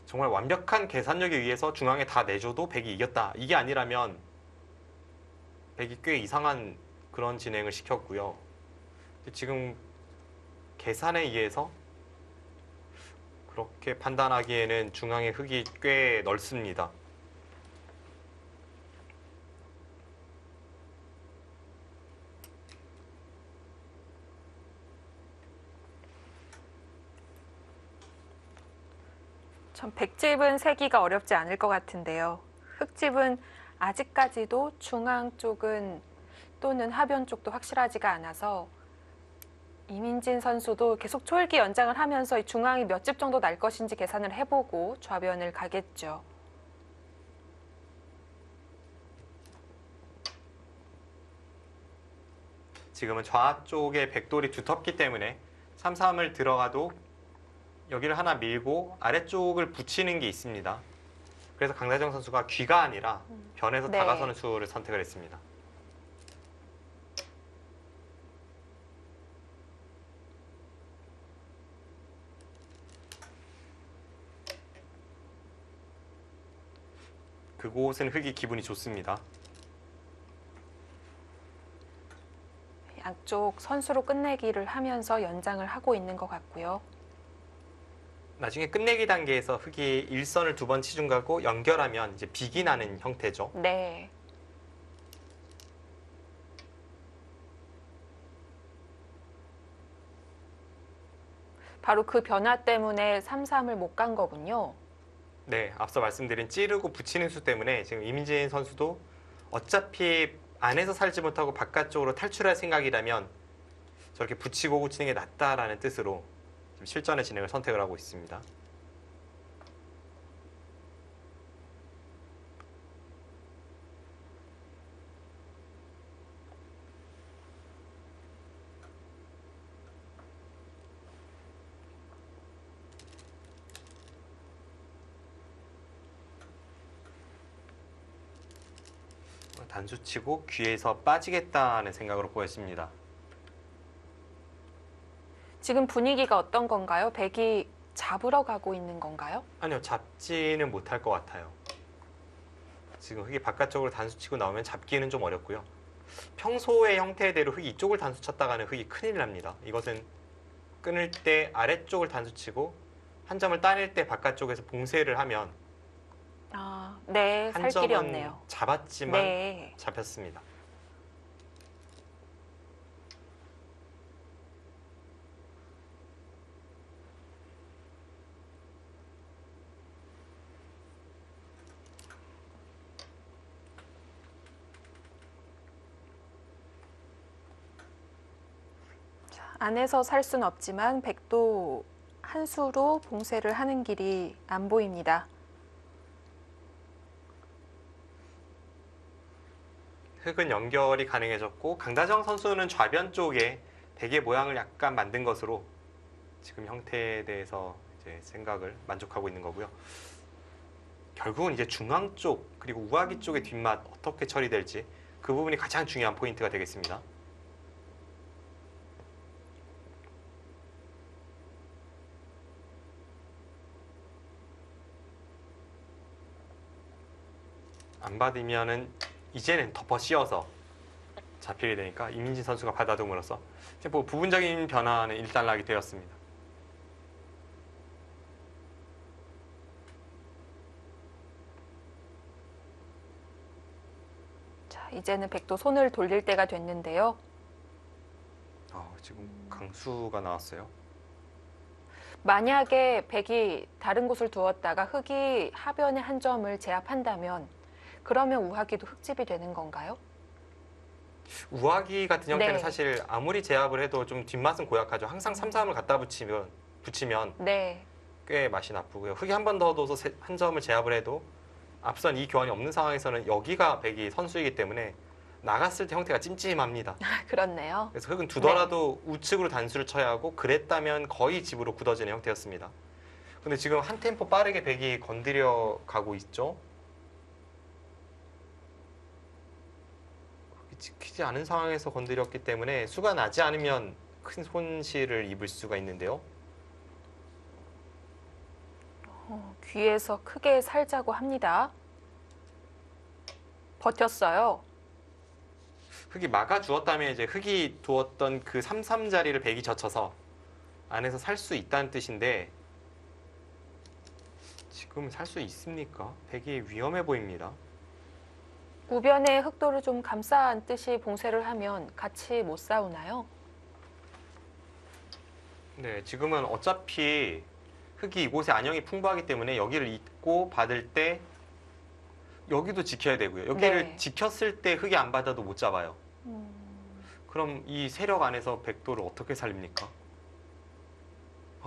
정말 완벽한 계산력에 의해서 중앙에 다 내줘도 백이 이겼다. 이게 아니라면 백이 꽤 이상한 그런 진행을 시켰고요. 지금 계산에 의해서 그렇게 판단하기에는 중앙의 흙이 꽤 넓습니다. 참 백집은 세기가 어렵지 않을 것 같은데요. 흙집은 아직까지도 중앙 쪽은 또는 하변 쪽도 확실하지가 않아서 이민진 선수도 계속 초읽기 연장을 하면서 이 중앙이 몇 집 정도 날 것인지 계산을 해보고 좌변을 가겠죠. 지금은 좌쪽에 백돌이 두텁기 때문에 3-3을 들어가도 여기를 하나 밀고 아래쪽을 붙이는 게 있습니다. 그래서 강다정 선수가 귀가 아니라 변에서 네. 다가서는 수를 선택을 했습니다. 그곳은 흙이 기분이 좋습니다. 양쪽 선수로 끝내기를 하면서 연장을 하고 있는 것 같고요. 나중에 끝내기 단계에서 흙이 일선을 두 번 치중 가고 연결하면 이제 비기 나는 형태죠. 네. 바로 그 변화 때문에 3-3을 못 간 거군요. 네, 앞서 말씀드린 찌르고 붙이는 수 때문에 지금 이민진 선수도 어차피 안에서 살지 못하고 바깥쪽으로 탈출할 생각이라면 저렇게 붙이고 붙이는 게 낫다라는 뜻으로 지금 실전의 진행을 선택을 하고 있습니다. 단수 치고 귀에서 빠지겠다는 생각으로 보였습니다. 지금 분위기가 어떤 건가요? 백이 잡으러 가고 있는 건가요? 아니요, 잡지는 못할 것 같아요. 지금 흙이 바깥쪽으로 단수 치고 나오면 잡기는 좀 어렵고요. 평소의 형태대로 흙이 이쪽을 단수 쳤다가는 흙이 큰일 납니다. 이것은 끊을 때 아래쪽을 단수 치고 한 점을 따낼 때 바깥쪽에서 봉쇄를 하면 아, 네, 한 살 길이 점은 없네요. 잡았지만 네. 잡혔습니다. 안에서 살 수는 없지만 백도 한 수로 봉쇄를 하는 길이 안 보입니다. 흙은 연결이 가능해졌고 강다정 선수는 좌변 쪽에 베개 모양을 약간 만든 것으로 지금 형태에 대해서 이제 생각을 만족하고 있는 거고요. 결국은 이제 중앙 쪽 그리고 우아기 쪽의 뒷맛 어떻게 처리될지 그 부분이 가장 중요한 포인트가 되겠습니다. 안 받으면은 이제는 덮어 씌워서 잡히게 되니까 이민진 선수가 받아둠으로써 이제 뭐 부분적인 변화는 일단락이 되었습니다. 자, 이제는 백도 손을 돌릴 때가 됐는데요. 지금 강수가 나왔어요. 만약에 백이 다른 곳을 두었다가 흙이 하변의 한 점을 제압한다면 그러면 우하기도 흙집이 되는 건가요? 우아기 같은 형태는 네. 사실 아무리 제압을 해도 좀 뒷맛은 고약하죠. 항상 3-3을 갖다 붙이면 네. 꽤 맛이 나쁘고요. 흙이 한 번 더 둬서 한 점을 제압을 해도 앞선 이 교환이 없는 상황에서는 여기가 백이 선수이기 때문에 나갔을 때 형태가 찜찜합니다. 그렇네요. 그래서 흙은 두더라도 우측으로 단수를 쳐야 하고 그랬다면 거의 집으로 굳어지는 형태였습니다. 근데 지금 한 템포 빠르게 백이 건드려 가고 있죠. 흙이 지키지 않은 상황에서 건드렸기 때문에 수가 나지 않으면 큰 손실을 입을 수가 있는데요. 귀에서 크게 살자고 합니다. 버텼어요. 흙이 막아주었다면 이제 흙이 두었던 그 3-3 자리를 백이 젖혀서 안에서 살 수 있다는 뜻인데 지금 살 수 있습니까? 백이 위험해 보입니다. 우변에 흑도를 좀 감싸 뜻이 봉쇄를 하면 같이 못 싸우나요? 네, 지금은 어차피 흙이 이곳에 안형이 풍부하기 때문에 여기를 잇고 받을 때 여기도 지켜야 되고요. 여기를 네. 지켰을 때 흙이 안 받아도 못 잡아요. 그럼 이 세력 안에서 백도를 어떻게 살립니까?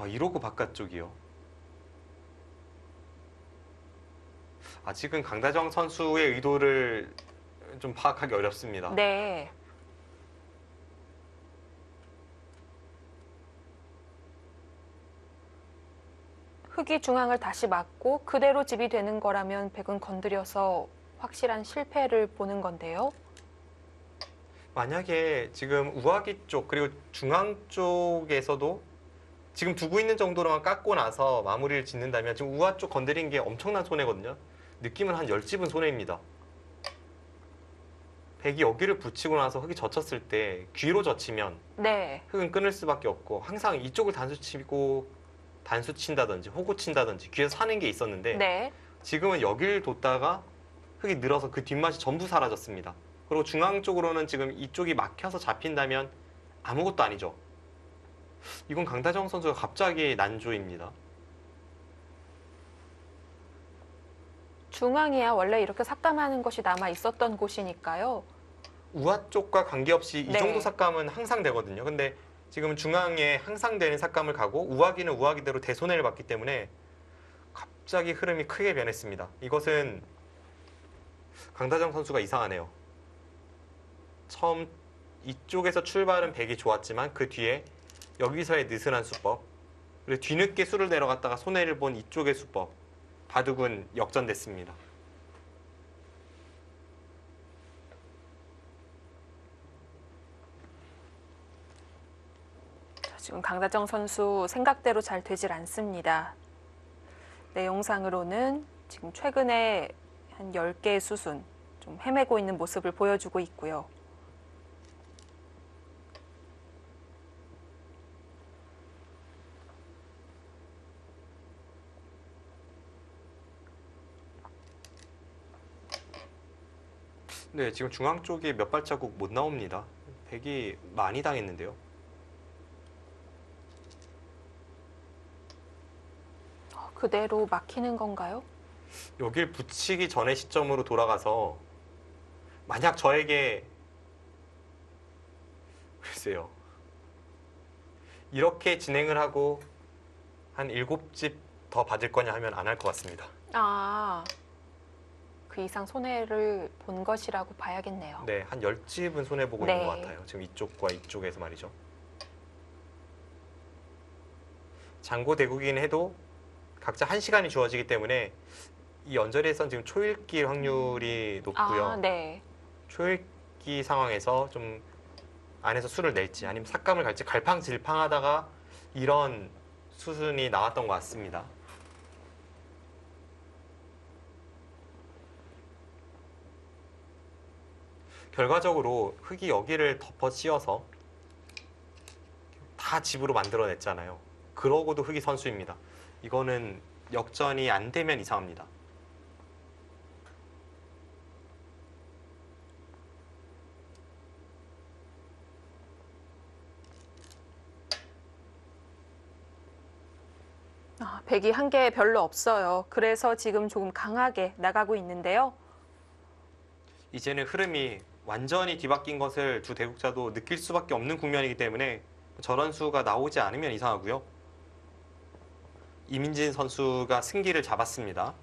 이러고 바깥쪽이요. 아직은 강다정 선수의 의도를 좀 파악하기 어렵습니다. 네. 흑이 중앙을 다시 맞고 그대로 집이 되는 거라면 백은 건드려서 확실한 실패를 보는 건데요. 만약에 지금 우아기 쪽 그리고 중앙 쪽에서도 지금 두고 있는 정도로만 깎고 나서 마무리를 짓는다면 지금 우아 쪽 건드린 게 엄청난 손해거든요. 느낌은 한 10집은 손해입니다. 백이 여기를 붙이고 나서 흑이 젖혔을 때 귀로 젖히면 네. 흑은 끊을 수밖에 없고 항상 이쪽을 단수 치고 단수 친다든지 호구 친다든지 귀에서 사는 게 있었는데 네. 지금은 여기를 뒀다가 흑이 늘어서 그 뒷맛이 전부 사라졌습니다. 그리고 중앙 쪽으로는 지금 이쪽이 막혀서 잡힌다면 아무것도 아니죠. 이건 강다정 선수가 갑자기 난조입니다. 중앙이야 원래 이렇게 삭감하는 것이 남아 있었던 곳이니까요. 우아 쪽과 관계없이 이 네. 정도 삭감은 항상 되거든요. 근데 지금 중앙에 항상 되는 삭감을 가고 우아기는 우아기대로 대손해를 봤기 때문에 갑자기 흐름이 크게 변했습니다. 이것은 강다정 선수가 이상하네요. 처음 이쪽에서 출발은 백이 좋았지만 그 뒤에 여기서의 느슨한 수법 그리고 뒤늦게 수를 내려갔다가 손해를 본 이쪽의 수법 바둑은 역전됐습니다. 지금 강다정 선수 생각대로 잘 되질 않습니다. 네, 영상으로는 지금 최근에 한 10개의 수순 좀 헤매고 있는 모습을 보여주고 있고요. 네, 지금 중앙 쪽에 몇 발자국 못 나옵니다. 백이 많이 당했는데요. 그대로 막히는 건가요? 여길 붙이기 전의 시점으로 돌아가서 만약 저에게 글쎄요. 이렇게 진행을 하고 한 7집 더 받을 거냐 하면 안 할 것 같습니다. 아, 그 이상 손해를 본 것이라고 봐야겠네요. 네, 한 10집은 손해보고 네. 있는 것 같아요. 지금 이쪽과 이쪽에서 말이죠. 장고대국이긴 해도 각자 1시간이 주어지기 때문에 이 연절에선 지금 초읽기 확률이 높고요. 아, 네. 초읽기 상황에서 좀 안에서 수를 낼지 아니면 삭감을 갈지 갈팡질팡하다가 이런 수순이 나왔던 것 같습니다. 결과적으로 흑이 여기를 덮어 씌워서 다 집으로 만들어냈잖아요. 그러고도 흑이 선수입니다. 이거는 역전이 안 되면 이상합니다. 백이 한 개 별로 없어요. 그래서 지금 조금 강하게 나가고 있는데요. 이제는 흐름이 완전히 뒤바뀐 것을 두 대국자도 느낄 수밖에 없는 국면이기 때문에 저런 수가 나오지 않으면 이상하고요. 이민진 선수가 승기를 잡았습니다.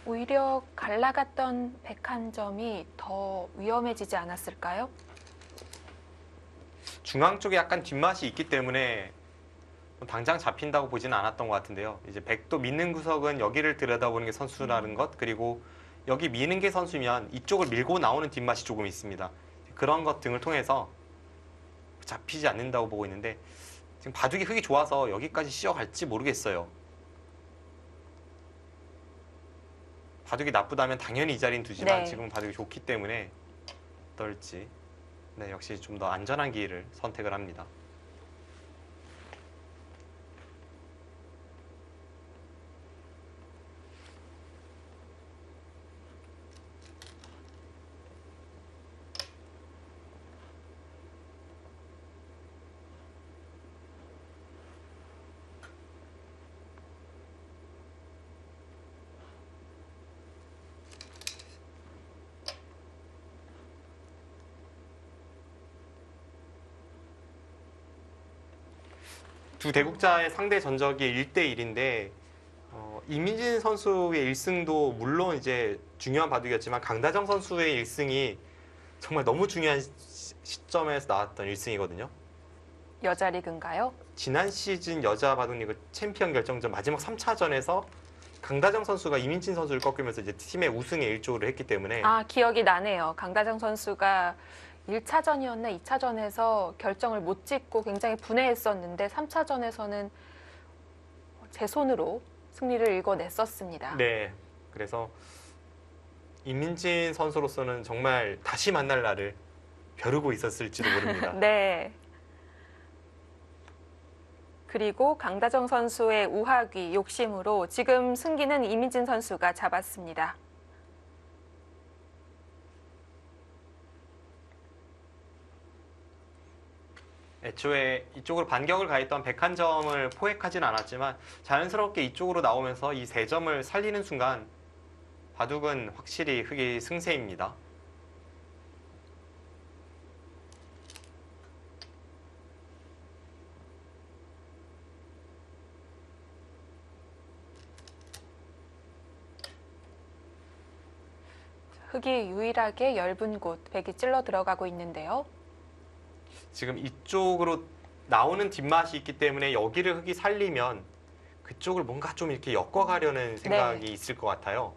오히려 갈라갔던 백 한 점이 더 위험해지지 않았을까요? 중앙 쪽에 약간 뒷맛이 있기 때문에 당장 잡힌다고 보지는 않았던 것 같은데요. 이제 백도 미는 구석은 여기를 들여다보는 게 선수라는 것, 그리고 여기 미는 게 선수면 이쪽을 밀고 나오는 뒷맛이 조금 있습니다. 그런 것 등을 통해서 잡히지 않는다고 보고 있는데 지금 바둑이 흙이 좋아서 여기까지 씌어갈지 모르겠어요. 바둑이 나쁘다면 당연히 이 자리는 두지만 네. 지금 바둑이 좋기 때문에 어떨지 네, 역시 좀 더 안전한 길을 선택을 합니다. 두 대국자의 상대 전적이 1대1인데 이민진 선수의 1승도 물론 이제 중요한 바둑이었지만 강다정 선수의 1승이 정말 너무 중요한 시점에서 나왔던 1승이거든요. 여자 리그인가요? 지난 시즌 여자 바둑리그 챔피언 결정전 마지막 3차전에서 강다정 선수가 이민진 선수를 꺾으면서 이제 팀의 우승에 일조를 했기 때문에 아, 기억이 나네요. 강다정 선수가 1차전이었나 2차전에서 결정을 못 짓고 굉장히 분해했었는데 3차전에서는 제 손으로 승리를 읽어냈었습니다. 네, 그래서 이민진 선수로서는 정말 다시 만날 날을 벼르고 있었을지도 모릅니다. 네. 그리고 강다정 선수의 우하귀 욕심으로 지금 승기는 이민진 선수가 잡았습니다. 애초에 이쪽으로 반격을 가했던 101점을 포획하진 않았지만 자연스럽게 이쪽으로 나오면서 이 3점을 살리는 순간 바둑은 확실히 흑이 승세입니다. 흑이 유일하게 엷은 곳, 백이 찔러 들어가고 있는데요. 지금 이쪽으로 나오는 뒷맛이 있기 때문에 여기를 흑이 살리면 그쪽을 뭔가 좀 이렇게 엮어가려는 생각이 네. 있을 것 같아요.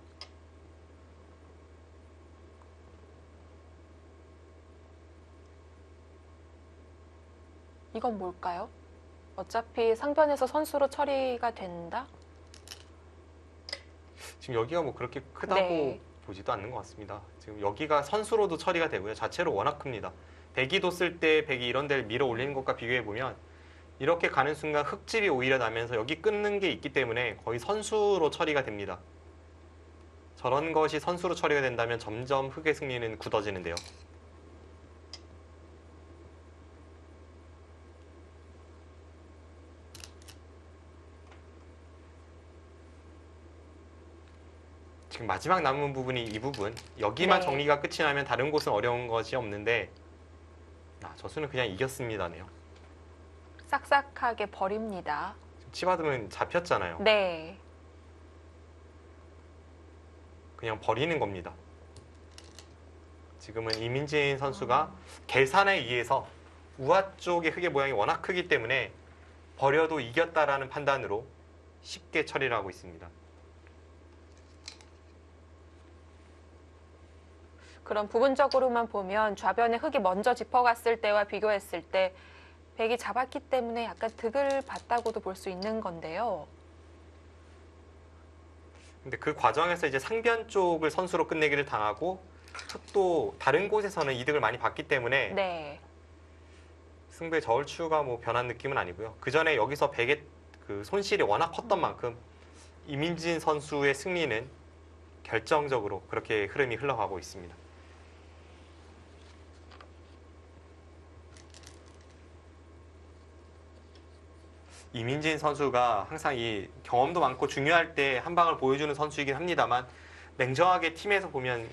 이건 뭘까요? 어차피 상변에서 선수로 처리가 된다? 지금 여기가 뭐 그렇게 크다고 네. 보지도 않는 것 같습니다. 지금 여기가 선수로도 처리가 되고요. 자체로 워낙 큽니다. 백이 뒀을 때 백이 이런 데를 밀어 올리는 것과 비교해 보면 이렇게 가는 순간 흑집이 오히려 나면서 여기 끊는 게 있기 때문에 거의 선수로 처리가 됩니다. 저런 것이 선수로 처리가 된다면 점점 흑의 승리는 굳어지는데요. 지금 마지막 남은 부분이 이 부분. 여기만 네. 정리가 끝이 나면 다른 곳은 어려운 것이 없는데 저수는 그냥 이겼습니다네요. 싹싹하게 버립니다. 지금 치받으면 잡혔잖아요. 네. 그냥 버리는 겁니다. 지금은 이민진 선수가 계산에 의해서 우하 쪽의 흑의 모양이 워낙 크기 때문에 버려도 이겼다라는 판단으로 쉽게 처리를 하고 있습니다. 그럼 부분적으로만 보면 좌변에 흑이 먼저 짚어갔을 때와 비교했을 때 백이 잡았기 때문에 약간 득을 봤다고도 볼 수 있는 건데요. 근데 그 과정에서 이제 상변 쪽을 선수로 끝내기를 당하고 흑도 다른 곳에서는 이득을 많이 봤기 때문에 네. 승부의 저울추가 뭐 변한 느낌은 아니고요. 그 전에 여기서 백의 그 손실이 워낙 컸던 만큼 이민진 선수의 승리는 결정적으로 그렇게 흐름이 흘러가고 있습니다. 이민진 선수가 항상 이 경험도 많고 중요할 때 한 방을 보여주는 선수이긴 합니다만 냉정하게 팀에서 보면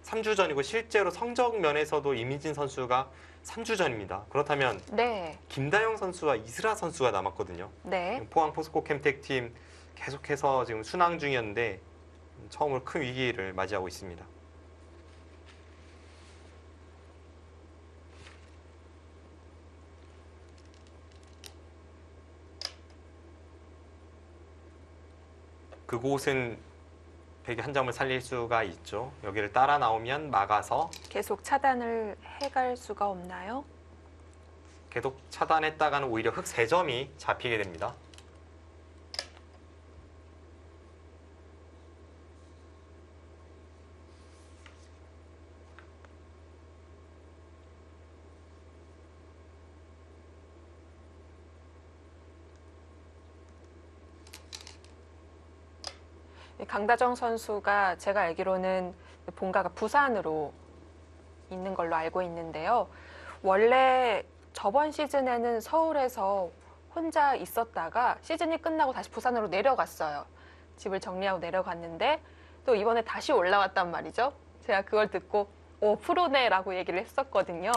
3주전이고 실제로 성적 면에서도 이민진 선수가 3주전입니다. 그렇다면 네. 김다영 선수와 이슬아 선수가 남았거든요. 네. 포항 포스코 캠텍팀 계속해서 지금 순항 중이었는데 처음으로 큰 위기를 맞이하고 있습니다. 그곳은 백이 한 점을 살릴 수가 있죠. 여기를 따라 나오면 막아서 계속 차단을 해갈 수가 없나요? 계속 차단했다가는 오히려 흑 3점이 잡히게 됩니다. 강다정 선수가 제가 알기로는 본가가 부산으로 있는 걸로 알고 있는데요. 원래 저번 시즌에는 서울에서 혼자 있었다가 시즌이 끝나고 다시 부산으로 내려갔어요. 집을 정리하고 내려갔는데 또 이번에 다시 올라왔단 말이죠. 제가 그걸 듣고 오, 프로네라고 얘기를 했었거든요.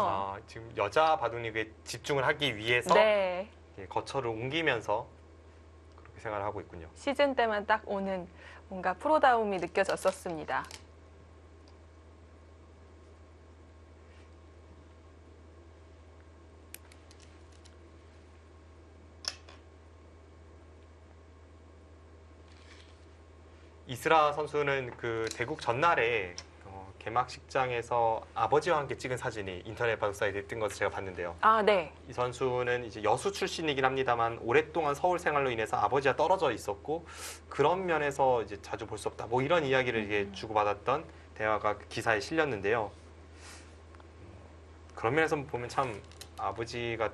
지금 여자 바둑리그에 집중을 하기 위해서 네. 거처를 옮기면서 그렇게 생활을 하고 있군요. 시즌 때만 딱 오는 뭔가 프로다움이 느껴졌었습니다. 이스라 선수는 그 대국 전날에 개막식장에서 아버지와 함께 찍은 사진이 인터넷 바둑 사이트에 뜬 것을 제가 봤는데요. 아, 네. 이 선수는 이제 여수 출신이긴 합니다만 오랫동안 서울 생활로 인해서 아버지와 떨어져 있었고 그런 면에서 이제 자주 볼 수 없다. 뭐 이런 이야기를 이게 주고받았던 대화가 그 기사에 실렸는데요. 그런 면에서 보면 참 아버지가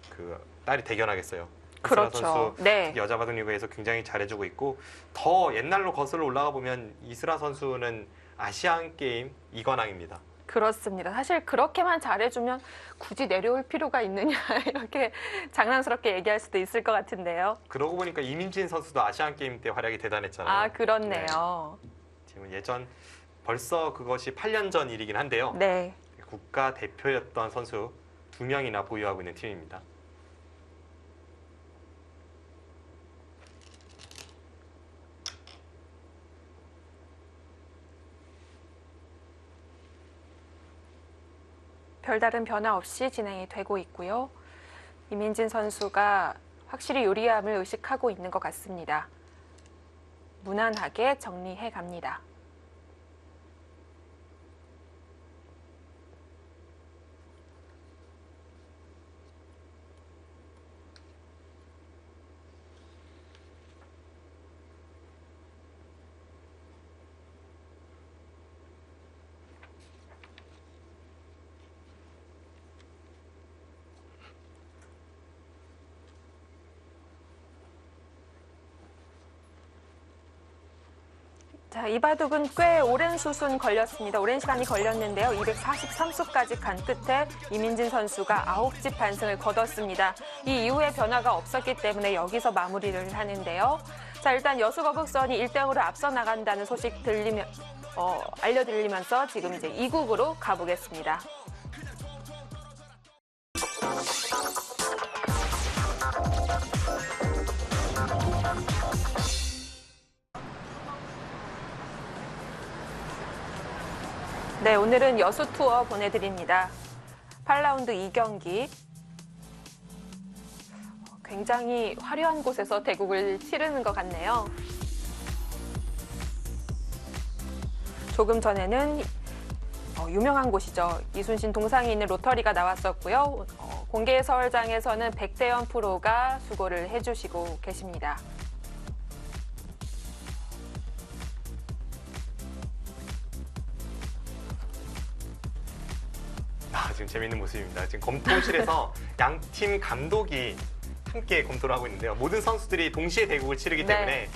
그 딸이 대견하겠어요. 이스라 그렇죠. 선수 네. 여자 바둑 리그에서 굉장히 잘해주고 있고 더 옛날로 거슬러 올라가 보면 이스라 선수는 아시안 게임 2관왕입니다. 그렇습니다. 사실 그렇게만 잘해주면 굳이 내려올 필요가 있느냐 이렇게 장난스럽게 얘기할 수도 있을 것 같은데요. 그러고 보니까 이민진 선수도 아시안 게임 때 활약이 대단했잖아요. 아, 그렇네요. 지금 예전 벌써 그것이 8년 전 일이긴 한데요. 네. 국가 대표였던 선수 2명이나 보유하고 있는 팀입니다. 별다른 변화 없이 진행이 되고 있고요. 이민진 선수가 확실히 유리함을 의식하고 있는 것 같습니다. 무난하게 정리해 갑니다. 자, 이 바둑은 꽤 오랜 수순 걸렸습니다. 오랜 시간이 걸렸는데요. 243수까지 간 끝에 이민진 선수가 9집 반승을 거뒀습니다. 이 이후에 변화가 없었기 때문에 여기서 마무리를 하는데요. 자, 일단 여수거북선이 1대0으로 앞서 나간다는 소식 알려드리면서 지금 이제 2국으로 가보겠습니다. 네, 오늘은 여수 투어 보내드립니다. 8라운드 2경기. 굉장히 화려한 곳에서 대국을 치르는 것 같네요. 조금 전에는 유명한 곳이죠. 이순신 동상이 있는 로터리가 나왔었고요. 공개 해설장에서는 백대현 프로가 수고를 해주시고 계십니다. 지금 재밌는 모습입니다. 지금 검토실에서 양 팀 감독이 함께 검토를 하고 있는데요. 모든 선수들이 동시에 대국을 치르기 때문에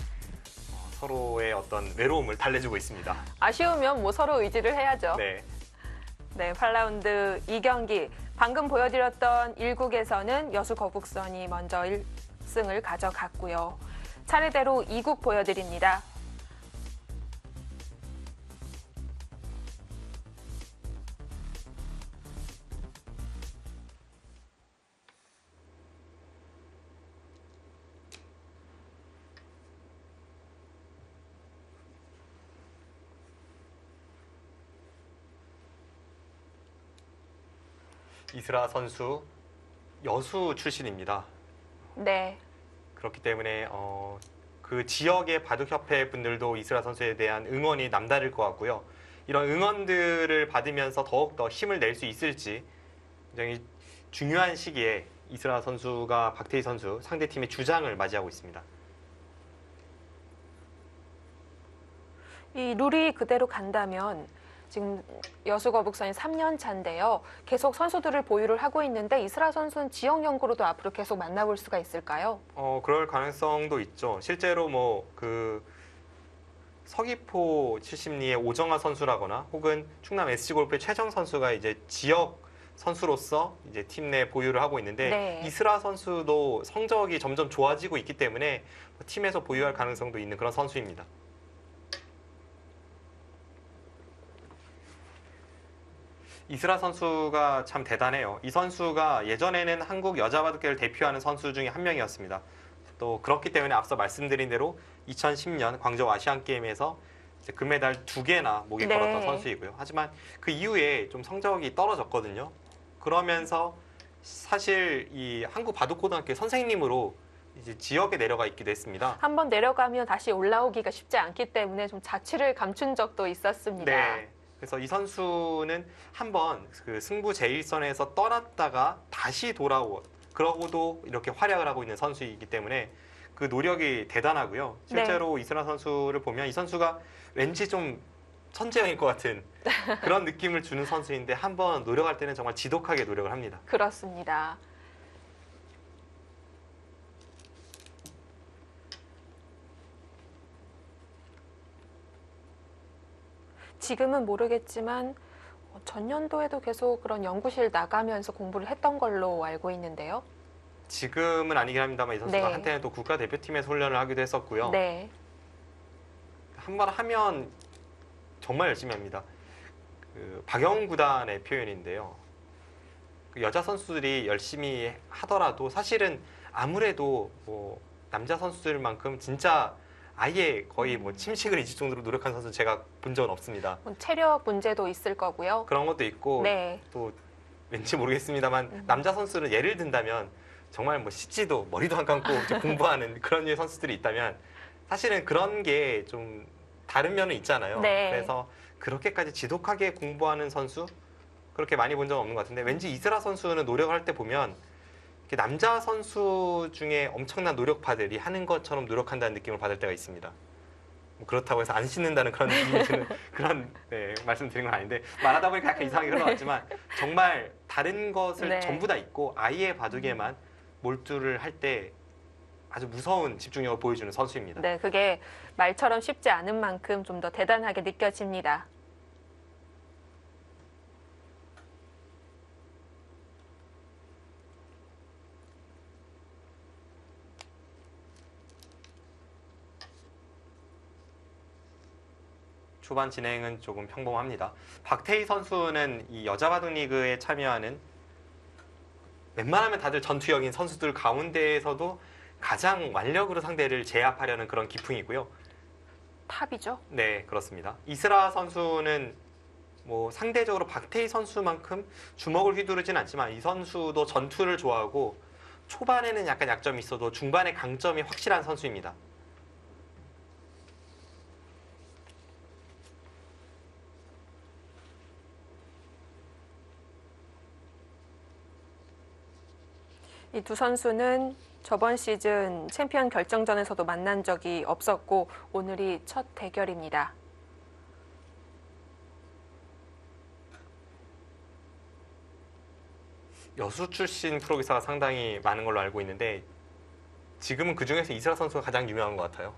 서로의 어떤 외로움을 달래주고 있습니다. 아쉬우면 뭐 서로 의지를 해야죠. 네. 네, 8라운드 2경기. 방금 보여드렸던 1국에서는 여수 거북선이 먼저 1승을 가져갔고요. 차례대로 2국 보여드립니다. 이스라 선수 여수 출신입니다. 네. 그렇기 때문에 그 지역의 바둑협회 분들도 이스라 선수에 대한 응원이 남다를 것 같고요. 이런 응원들을 받으면서 더욱더 힘을 낼 수 있을지 굉장히 중요한 시기에 이스라 선수가 박태희 선수 상대팀의 주장을 맞이하고 있습니다. 이 룰이 그대로 간다면 지금 여수 거북선이 3년 차인데요. 계속 선수들을 보유를 하고 있는데 이스라 선수는 지역 연구로도 앞으로 계속 만나볼 수가 있을까요? 그럴 가능성도 있죠. 실제로 뭐 그 서귀포 70리의 오정아 선수라거나 혹은 충남 SC골프의 최정 선수가 이제 지역 선수로서 이제 팀 내 보유를 하고 있는데 네. 이스라 선수도 성적이 점점 좋아지고 있기 때문에 팀에서 보유할 가능성도 있는 그런 선수입니다. 이스라 선수가 참 대단해요. 이 선수가 예전에는 한국 여자 바둑계를 대표하는 선수 중에 한 명이었습니다. 또 그렇기 때문에 앞서 말씀드린 대로 2010년 광저우 아시안 게임에서 이제 금메달 2개나 목에 네. 걸었던 선수이고요. 하지만 그 이후에 좀 성적이 떨어졌거든요. 그러면서 사실 이 한국 바둑고등학교 선생님으로 이제 지역에 내려가 있기도 했습니다. 한번 내려가면 다시 올라오기가 쉽지 않기 때문에 좀 자취를 감춘 적도 있었습니다. 네. 그래서 이 선수는 한번 그 승부 제1선에서 떠났다가 다시 그러고도 이렇게 활약을 하고 있는 선수이기 때문에 그 노력이 대단하고요. 실제로 이스라 선수를 보면 이 선수가 왠지 좀 천재형일 것 같은 그런 느낌을 주는 선수인데 한번 노력할 때는 정말 지독하게 노력을 합니다. 그렇습니다. 지금은 모르겠지만 전년도에도 계속 그런 연구실 나가면서 공부를 했던 걸로 알고 있는데요. 지금은 아니긴 합니다만 이 선수가 네. 한때는 또 국가대표팀에서 훈련을 하기도 했었고요. 네. 한 번 하면 정말 열심히 합니다. 그 박영 구단의 표현인데요. 그 여자 선수들이 열심히 하더라도 사실은 아무래도 뭐 남자 선수들만큼 진짜 아예 거의 뭐 침식을 잊을 정도로 노력한 선수 제가 본 적은 없습니다. 체력 문제도 있을 거고요. 그런 것도 있고 네. 또 왠지 모르겠습니다만 남자 선수는 예를 든다면 정말 뭐 씻지도 머리도 안 감고 이제 공부하는 그런 류의 선수들이 있다면 사실은 그런 게 좀 다른 면은 있잖아요. 네. 그래서 그렇게까지 지독하게 공부하는 선수 그렇게 많이 본 적은 없는 것 같은데 왠지 이스라 선수는 노력을 할 때 보면 이렇게 남자 선수 중에 엄청난 노력파들이 하는 것처럼 노력한다는 느낌을 받을 때가 있습니다. 뭐 그렇다고 해서 안 씻는다는 그런 이미지는 그런 말씀드린 건 아닌데 말하다 보니까 약간 이상하게 흘러왔지만 정말 다른 것을 네. 전부 다 잊고 아예 바둑에만 몰두를 할 때 아주 무서운 집중력을 보여주는 선수입니다. 네, 그게 말처럼 쉽지 않은 만큼 좀 더 대단하게 느껴집니다. 초반 진행은 조금 평범합니다. 박태희 선수는 이 여자 바둑 리그에 참여하는 웬만하면 다들 전투력인 선수들 가운데에서도 가장 완력으로 상대를 제압하려는 그런 기풍이고요. 탑이죠. 네, 그렇습니다. 이스라 선수는 뭐 상대적으로 박태희 선수만큼 주먹을 휘두르진 않지만 이 선수도 전투를 좋아하고 초반에는 약간 약점이 있어도 중반에 강점이 확실한 선수입니다. 이 두 선수는 저번 시즌 챔피언 결정전에서도 만난 적이 없었고 오늘이 첫 대결입니다. 여수 출신 프로기사가 상당히 많은 걸로 알고 있는데 지금은 그중에서 이스라 선수가 가장 유명한 것 같아요.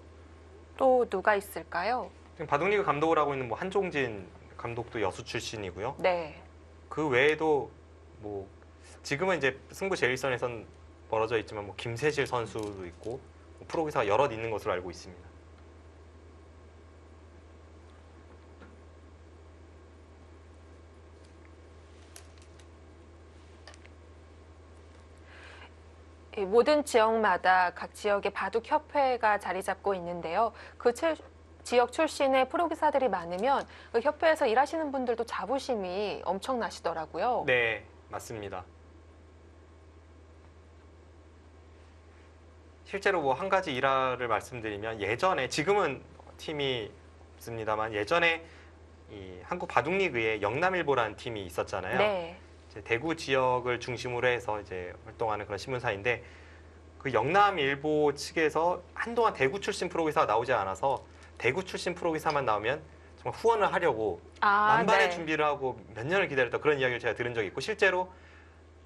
또 누가 있을까요? 지금 바둑리그 감독을 하고 있는 뭐 한종진 감독도 여수 출신이고요. 네. 그 외에도 뭐 지금은 이제 승부 제1선에선 멀어져 있지만 뭐 김세실 선수도 있고 뭐 프로기사가 여럿 있는 것으로 알고 있습니다. 이 모든 지역마다 각 지역의 바둑협회가 자리 잡고 있는데요. 그 지역 출신의 프로기사들이 많으면 그 협회에서 일하시는 분들도 자부심이 엄청나시더라고요. 네, 맞습니다. 실제로 뭐 한 가지 일화를 말씀드리면 예전에 지금은 팀이 없습니다만 예전에 이 한국 바둑리그에 영남일보라는 팀이 있었잖아요. 네. 이제 대구 지역을 중심으로 해서 이제 활동하는 그런 신문사인데 그 영남일보 측에서 한동안 대구 출신 프로기사가 나오지 않아서 대구 출신 프로기사만 나오면 정말 후원을 하려고 만반의 네. 준비를 하고 몇 년을 기다렸다 그런 이야기를 제가 들은 적이 있고 실제로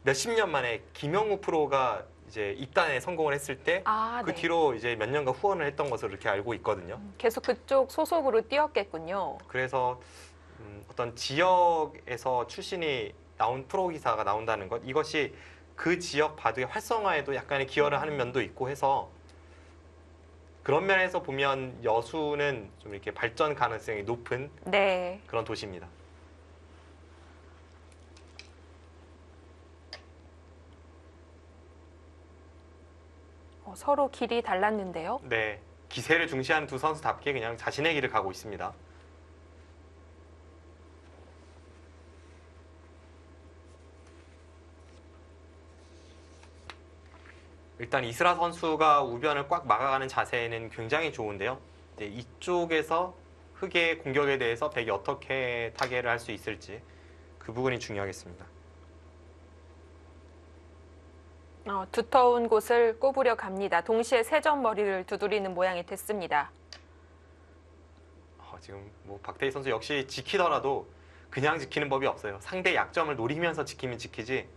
몇십 년 만에 김영우 프로가 이제 입단에 성공을 했을 때 그 네. 뒤로 이제 몇 년간 후원을 했던 것으로 이렇게 알고 있거든요. 계속 그쪽 소속으로 뛰었겠군요. 그래서 어떤 지역에서 출신이 나온 프로기사가 나온다는 것 이것이 그 지역 바둑의 활성화에도 약간의 기여를 하는 면도 있고 해서 그런 면에서 보면 여수는 좀 이렇게 발전 가능성이 높은 네. 그런 도시입니다. 서로 길이 달랐는데요. 네, 기세를 중시하는 두 선수답게 그냥 자신의 길을 가고 있습니다. 일단 이스라 선수가 우변을 꽉 막아가는 자세는 굉장히 좋은데요. 이제 이쪽에서 흑의 공격에 대해서 백이 어떻게 타개를 할 수 있을지 그 부분이 중요하겠습니다. 두터운 곳을 꼽으려 갑니다. 동시에 세 점 머리를 두드리는 모양이 됐습니다. 지금 뭐 박태희 선수 역시 지키더라도 그냥 지키는 법이 없어요. 상대 약점을 노리면서 지키면 지키지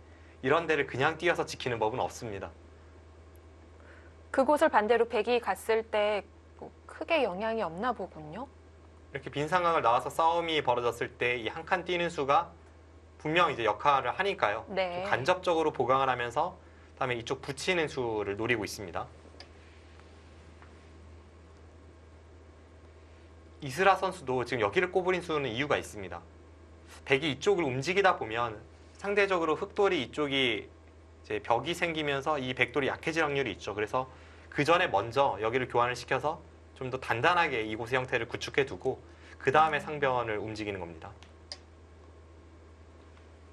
이런 데를 그냥 뛰어서 지키는 법은 없습니다. 그곳을 반대로 백이 갔을 때뭐 크게 영향이 없나 보군요. 이렇게 빈 상황을 나와서 싸움이 벌어졌을 때 이 한 칸 뛰는 수가 분명 이제 역할을 하니까요. 네. 좀 간접적으로 보강을 하면서 다음에 이쪽 붙이는 수를 노리고 있습니다. 이스라 선수도 지금 여기를 꼬부린 수는 이유가 있습니다. 백이 이쪽을 움직이다 보면 상대적으로 흑돌이 이쪽이 이제 벽이 생기면서 이 백돌이 약해질 확률이 있죠. 그래서 그 전에 먼저 여기를 교환을 시켜서 좀 더 단단하게 이곳의 형태를 구축해 두고 그 다음에 상변을 움직이는 겁니다.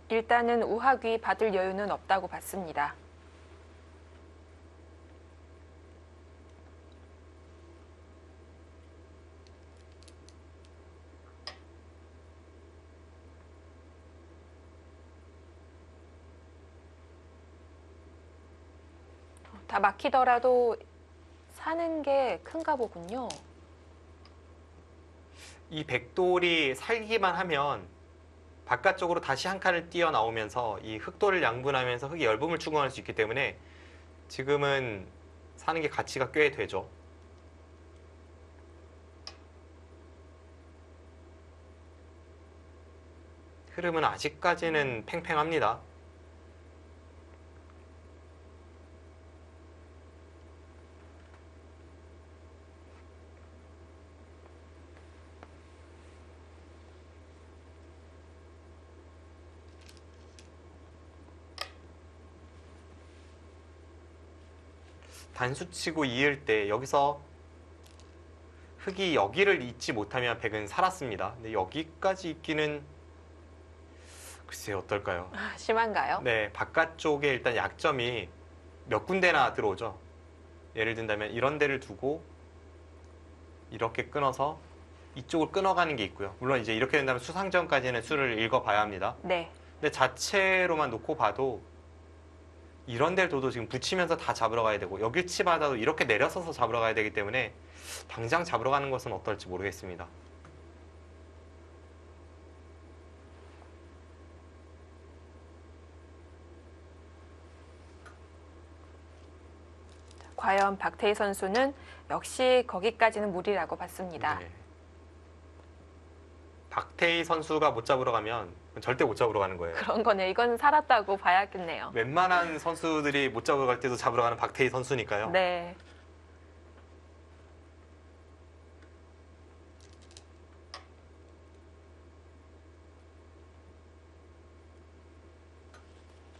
일단은 우하귀 받을 여유는 없다고 봤습니다. 다 막히더라도 사는 게 큰가 보군요. 이 백돌이 살기만 하면 바깥쪽으로 다시 한 칸을 뛰어나오면서 이 흑돌을 양분하면서 흑의 열분을 추궁할 수 있기 때문에 지금은 사는 게 가치가 꽤 되죠. 흐름은 아직까지는 팽팽합니다. 단수치고 이을 때 여기서 흑이 여기를 잊지 못하면 백은 살았습니다. 근데 여기까지 있기는 글쎄요, 어떨까요? 심한가요? 네, 바깥쪽에 일단 약점이 몇 군데나 들어오죠. 예를 든다면 이런 데를 두고 이렇게 끊어서 이쪽을 끊어가는 게 있고요. 물론 이제 이렇게 된다면 수상전까지는 수를 읽어봐야 합니다. 네. 근데 자체로만 놓고 봐도 이런 데를 둬도 지금 붙이면서 다 잡으러 가야 되고 여길 치받아도 이렇게 내려서서 잡으러 가야 되기 때문에 당장 잡으러 가는 것은 어떨지 모르겠습니다. 과연 박태희 선수는 역시 거기까지는 무리라고 봤습니다. 네. 박태희 선수가 못 잡으러 가면 절대 못 잡으러 가는 거예요. 그런 거네. 이건 살았다고 봐야겠네요. 웬만한 선수들이 못 잡으러 갈 때도 잡으러 가는 박태희 선수니까요. 네.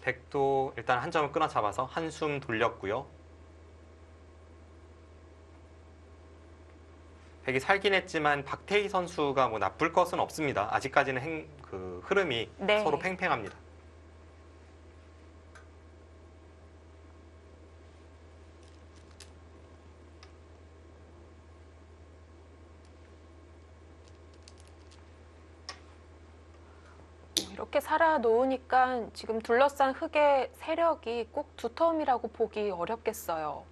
백도 일단 한 점을 끊어 잡아서 한숨 돌렸고요. 백이 살긴 했지만 박태희 선수가 뭐 나쁠 것은 없습니다. 아직까지는 흐름이 네. 서로 팽팽합니다. 이렇게 살아 놓으니까 지금 둘러싼 흑의 세력이 꼭 두터움이라고 보기 어렵겠어요.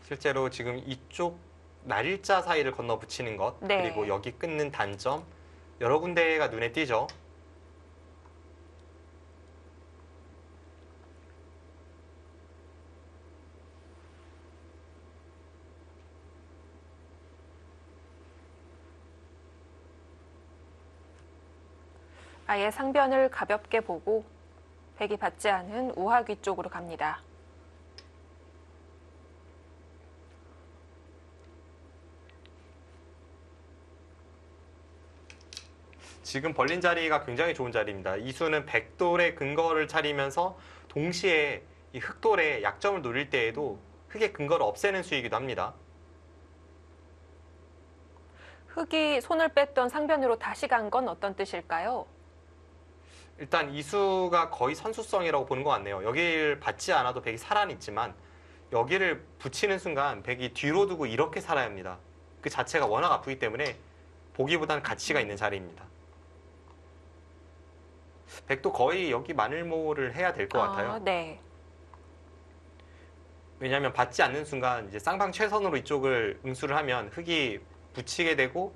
실제로 지금 이쪽 날일자 사이를 건너 붙이는 것, 네. 그리고 여기 끊는 단점 여러 군데가 눈에 띄죠. 아예 상변을 가볍게 보고 백이 받지 않은 우하귀 쪽으로 갑니다. 지금 벌린 자리가 굉장히 좋은 자리입니다. 이 수는 백돌의 근거를 차리면서 동시에 이 흑돌의 약점을 노릴 때에도 흑의 근거를 없애는 수이기도 합니다. 흑이 손을 뺐던 상변으로 다시 간 건 어떤 뜻일까요? 일단 이 수가 거의 선수성이라고 보는 것 같네요. 여기를 받지 않아도 백이 살아는 있지만 여기를 붙이는 순간 백이 뒤로 두고 이렇게 살아야 합니다. 그 자체가 워낙 아프기 때문에 보기보다는 가치가 있는 자리입니다. 백도 거의 여기 마늘모를 해야 될 것 같아요. 네. 왜냐하면 받지 않는 순간 이제 쌍방 최선으로 이쪽을 응수를 하면 흑이 붙이게 되고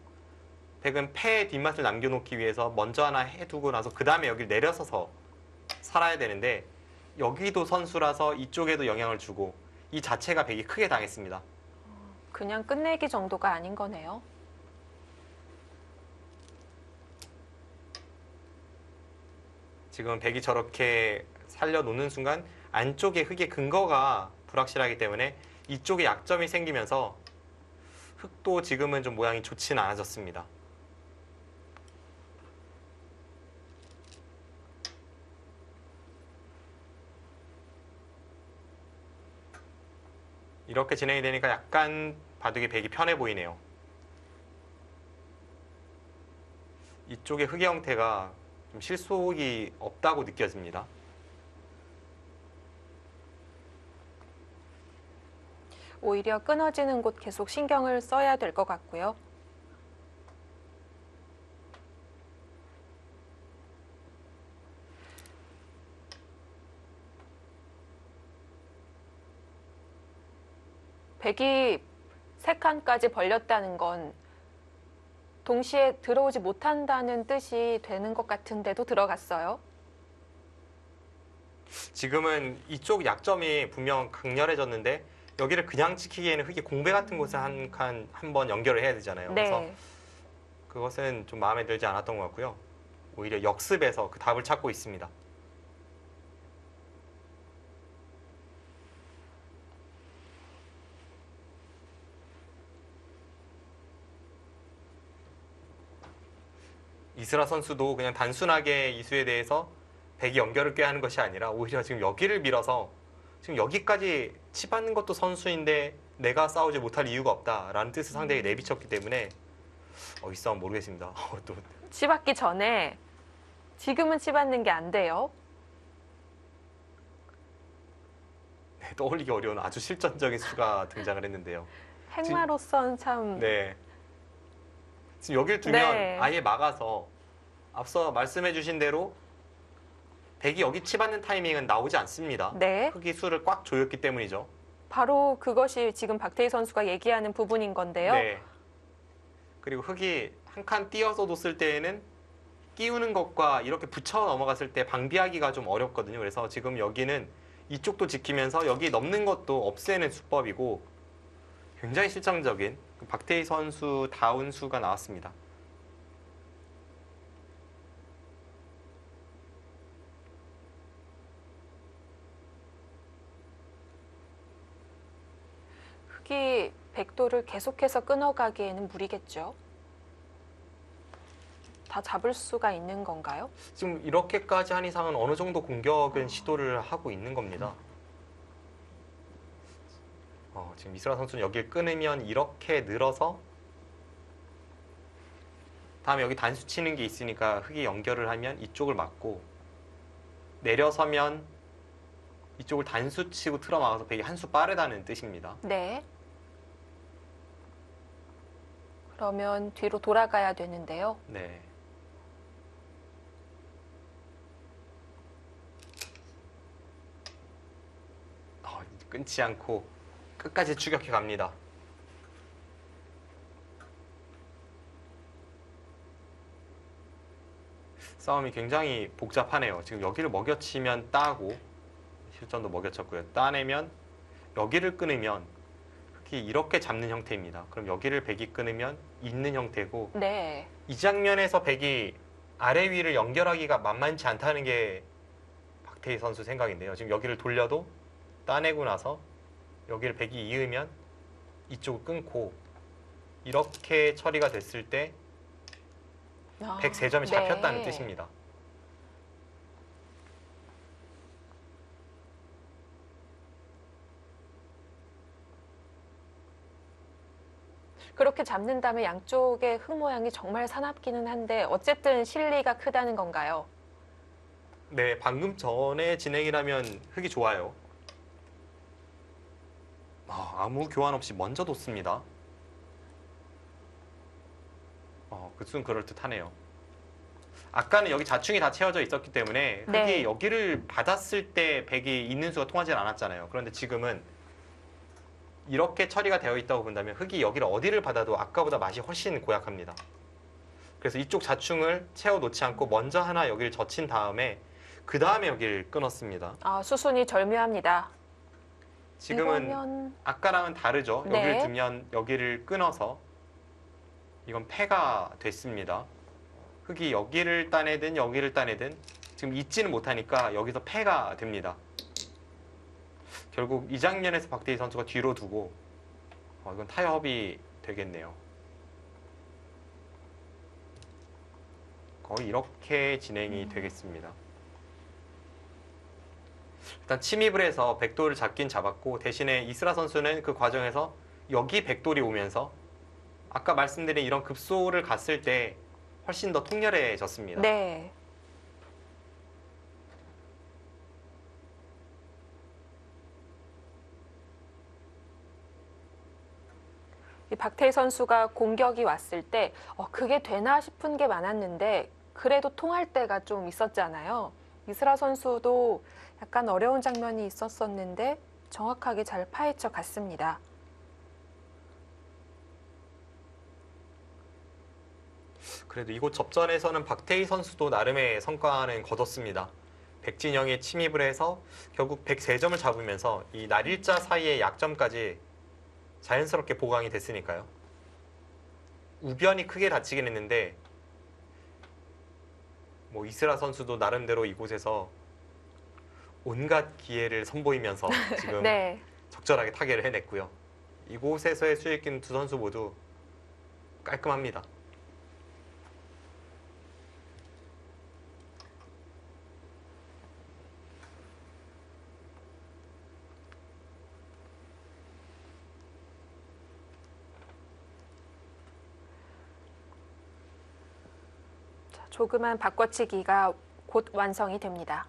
백은 패의 뒷맛을 남겨놓기 위해서 먼저 하나 해두고 나서 그 다음에 여기를 내려서서 살아야 되는데 여기도 선수라서 이쪽에도 영향을 주고 이 자체가 백이 크게 당했습니다. 그냥 끝내기 정도가 아닌 거네요. 지금 백이 저렇게 살려놓는 순간 안쪽에 흑의 근거가 불확실하기 때문에 이쪽에 약점이 생기면서 흑도 지금은 좀 모양이 좋지는 않아졌습니다. 이렇게 진행이 되니까 약간 바둑이 백이 편해 보이네요. 이쪽의 흑의 형태가 좀 실속이 없다고 느껴집니다. 오히려 끊어지는 곳 계속 신경을 써야 될 것 같고요. 백이 3칸까지 벌렸다는 건 동시에 들어오지 못한다는 뜻이 되는 것 같은데도 들어갔어요. 지금은 이쪽 약점이 분명 강렬해졌는데 여기를 그냥 지키기에는 흑이 공배 같은 곳에 한 번 연결을 해야 되잖아요. 그래서 네. 그것은 좀 마음에 들지 않았던 것 같고요. 오히려 역습에서 그 답을 찾고 있습니다. 이스라 선수도 그냥 단순하게 이수에 대해서 백이 연결을 꾀하는 것이 아니라 오히려 지금 여기를 밀어서 지금 여기까지 치받는 것도 선수인데 내가 싸우지 못할 이유가 없다라는 뜻을 상대에게 내비쳤기 때문에 이 싸움 모르겠습니다. 또 치받기 전에 지금은 치받는 게 안 돼요. 네, 떠올리기 어려운 아주 실전적인 수가 등장을 했는데요. 행마로선 참 네. 지금 여길 두면 네. 아예 막아서 앞서 말씀해 주신 대로 백이 여기 치받는 타이밍은 나오지 않습니다. 네. 흑이 수를 꽉 조였기 때문이죠. 바로 그것이 지금 박태희 선수가 얘기하는 부분인 건데요. 네. 그리고 흑이 한 칸 띄어서 뒀을 때에는 끼우는 것과 이렇게 붙여 넘어갔을 때 방비하기가 좀 어렵거든요. 그래서 지금 여기는 이쪽도 지키면서 여기 넘는 것도 없애는 수법이고 굉장히 실정적인 박태희 선수 다운 수가 나왔습니다. 흑이 백도를 계속해서 끊어가기에는 무리겠죠. 다 잡을 수가 있는 건가요? 지금 이렇게까지 한 이상은 어느 정도 공격은 시도를 하고 있는 겁니다. 지금 이스라 선수는 여기를 끊으면 이렇게 늘어서 다음에 여기 단수 치는 게 있으니까 흑이 연결을 하면 이쪽을 막고 내려서면 이쪽을 단수 치고 틀어막아서 백이 한 수 빠르다는 뜻입니다. 네. 그러면 뒤로 돌아가야 되는데요. 네. 끊지 않고 끝까지 추격해 갑니다. 싸움이 굉장히 복잡하네요. 지금 여기를 먹여치면 따고 실전도 먹여쳤고요. 따내면 여기를 끊으면 흑이 이렇게 잡는 형태입니다. 그럼 여기를 백이 끊으면 있는 형태고 네. 이 장면에서 백이 아래 위를 연결하기가 만만치 않다는 게 박태희 선수 생각인데요. 지금 여기를 돌려도 따내고 나서 여기를 백이 이으면 이쪽을 끊고 이렇게 처리가 됐을 때 백 3점이 잡혔다는 네. 뜻입니다. 그렇게 잡는다면 양쪽의 흙 모양이 정말 사납기는 한데 어쨌든 실리가 크다는 건가요? 네, 방금 전에 진행이라면 흙이 좋아요. 아무 교환 없이 먼저 뒀습니다. 그쯤 그럴듯하네요. 아까는 여기 자충이 다 채워져 있었기 때문에 흙이 네. 여기를 받았을 때 백이 있는 수가 통하지 않았잖아요. 그런데 지금은 이렇게 처리가 되어 있다고 본다면 흙이 여기를 어디를 받아도 아까보다 맛이 훨씬 고약합니다. 그래서 이쪽 자충을 채워 놓지 않고 먼저 하나 여기를 젖힌 다음에 그 다음에 여기를 끊었습니다. 아, 수순이 절묘합니다. 지금은 이거면 아까랑은 다르죠. 네. 여기를 두면 여기를 끊어서 이건 패가 됐습니다. 흙이 여기를 따내든 여기를 따내든 지금 잊지는 못하니까 여기서 패가 됩니다. 결국 이 장면에서 박대희 선수가 뒤로 두고 이건 타협이 되겠네요. 거의 이렇게 진행이 되겠습니다. 일단 침입을 해서 백돌을 잡긴 잡았고 대신에 이스라 선수는 그 과정에서 여기 백돌이 오면서 아까 말씀드린 이런 급소를 갔을 때 훨씬 더 통렬해졌습니다. 네. 이 박태희 선수가 공격이 왔을 때 그게 되나 싶은 게 많았는데 그래도 통할 때가 좀 있었잖아요. 이스라 선수도 약간 어려운 장면이 있었었는데 정확하게 잘 파헤쳐 갔습니다. 그래도 이곳 접전에서는 박태희 선수도 나름의 성과는 거뒀습니다. 백진영에 침입을 해서 결국 103점을 잡으면서 이 날일자 사이의 약점까지 자연스럽게 보강이 됐으니까요. 우변이 크게 다치긴 했는데 이스라 선수도 나름대로 이곳에서 온갖 기회를 선보이면서 지금 네. 적절하게 타개를 해냈고요. 이곳에서의 수익인 두 선수 모두 깔끔합니다. 조그만 바꿔치기가 곧 완성이 됩니다.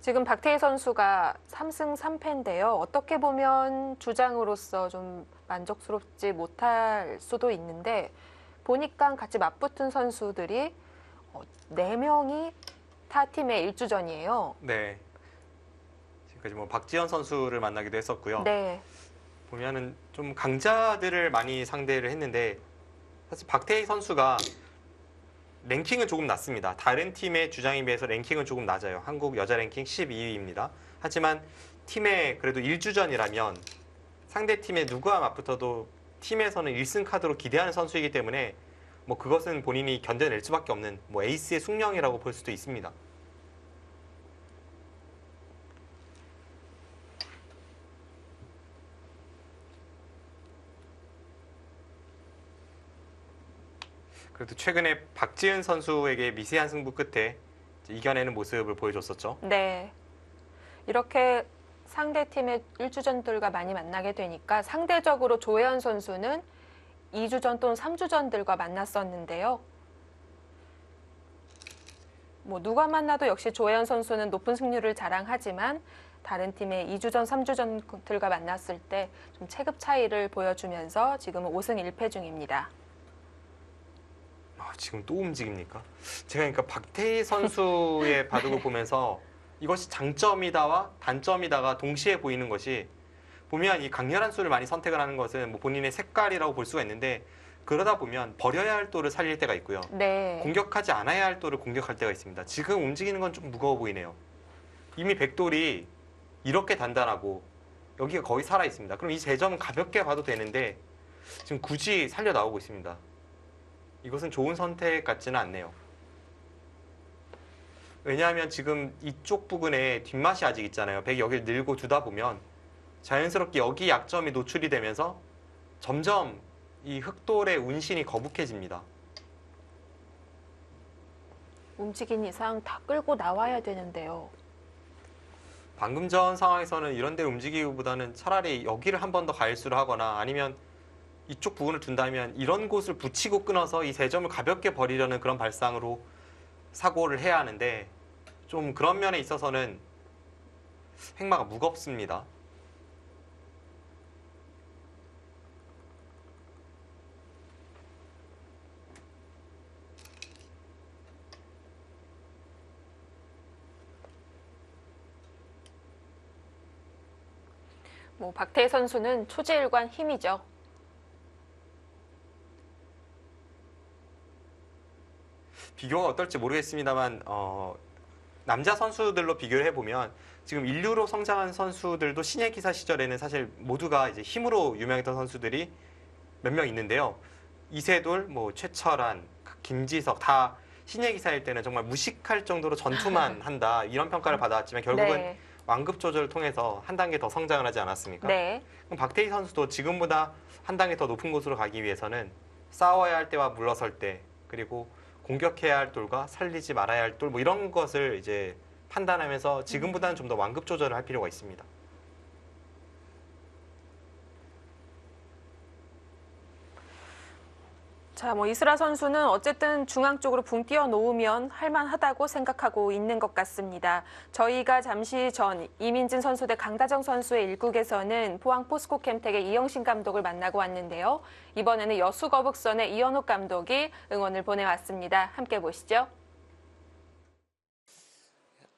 지금 박태희 선수가 3승 3패인데요. 어떻게 보면 주장으로서 좀 만족스럽지 못할 수도 있는데 보니까 같이 맞붙은 선수들이 4명이 타 팀의 1주전이에요. 네. 지금까지 박지현 선수를 만나기도 했었고요. 네. 보면은 좀 강자들을 많이 상대를 했는데 사실 박태희 선수가 랭킹은 조금 낮습니다. 다른 팀의 주장에 비해서 랭킹은 조금 낮아요. 한국 여자 랭킹 12위입니다. 하지만 팀의 그래도 1주전이라면 상대 팀의 누구와 맞붙어도 팀에서는 1승 카드로 기대하는 선수이기 때문에 그것은 본인이 견뎌낼 수밖에 없는 에이스의 숙명이라고 볼 수도 있습니다. 그래도 최근에 박지은 선수에게 미세한 승부 끝에 이겨내는 모습을 보여줬었죠. 네. 이렇게 상대 팀의 1주전들과 많이 만나게 되니까 상대적으로 조혜연 선수는 2주전 또는 3주전들과 만났었는데요. 누가 만나도 역시 조혜연 선수는 높은 승률을 자랑하지만 다른 팀의 2주전, 3주전들과 만났을 때 좀 체급 차이를 보여주면서 지금은 5승 1패 중입니다. 지금 또 움직입니까? 제가 그러니까 박태희 선수의 바둑을 보면서 이것이 장점이다와 단점이다가 동시에 보이는 것이 보면 이 강렬한 수를 많이 선택을 하는 것은 본인의 색깔이라고 볼 수가 있는데 그러다 보면 버려야 할 돌을 살릴 때가 있고요. 네. 공격하지 않아야 할 돌을 공격할 때가 있습니다. 지금 움직이는 건 좀 무거워 보이네요. 이미 백돌이 이렇게 단단하고 여기가 거의 살아 있습니다. 그럼 이 세 점은 가볍게 봐도 되는데 지금 굳이 살려 나오고 있습니다. 이것은 좋은 선택 같지는 않네요. 왜냐하면 지금 이쪽 부근에 뒷맛이 아직 있잖아요. 백이 여기를 늘고 두다 보면 자연스럽게 여기 약점이 노출이 되면서 점점 이 흑돌의 운신이 거북해집니다. 움직인 이상 다 끌고 나와야 되는데요. 방금 전 상황에서는 이런 데 움직이기보다는 차라리 여기를 한 번 더 가일수를 하거나 아니면 이쪽 부분을 둔다면 이런 곳을 붙이고 끊어서 이 세 점을 가볍게 버리려는 그런 발상으로 사고를 해야 하는데 좀 그런 면에 있어서는 행마가 무겁습니다. 뭐 박태희 선수는 초지일관 힘이죠. 비교가 어떨지 모르겠습니다만 남자 선수들로 비교를 해보면 지금 인류로 성장한 선수들도 신예 기사 시절에는 사실 모두가 이제 힘으로 유명했던 선수들이 몇 명 있는데요. 이세돌, 뭐 최철한, 김지석 다 신예 기사일 때는 정말 무식할 정도로 전투만 한다 이런 평가를 받아왔지만 결국은 네. 완급 조절을 통해서 한 단계 더 성장을 하지 않았습니까? 네. 그럼 박태희 선수도 지금보다 한 단계 더 높은 곳으로 가기 위해서는 싸워야 할 때와 물러설 때 그리고 공격해야 할 돌과 살리지 말아야 할 돌 뭐 이런 것을 이제 판단하면서 지금보다는 좀 더 완급 조절을 할 필요가 있습니다. 자, 뭐 이스라 선수는 어쨌든 중앙 쪽으로 붕 띄워 놓으면 할만하다고 생각하고 있는 것 같습니다. 저희가 잠시 전 이민진 선수 대 강다정 선수의 1국에서는 포항 포스코 캠텍의 이영신 감독을 만나고 왔는데요. 이번에는 여수 거북선의 이현욱 감독이 응원을 보내왔습니다. 함께 보시죠.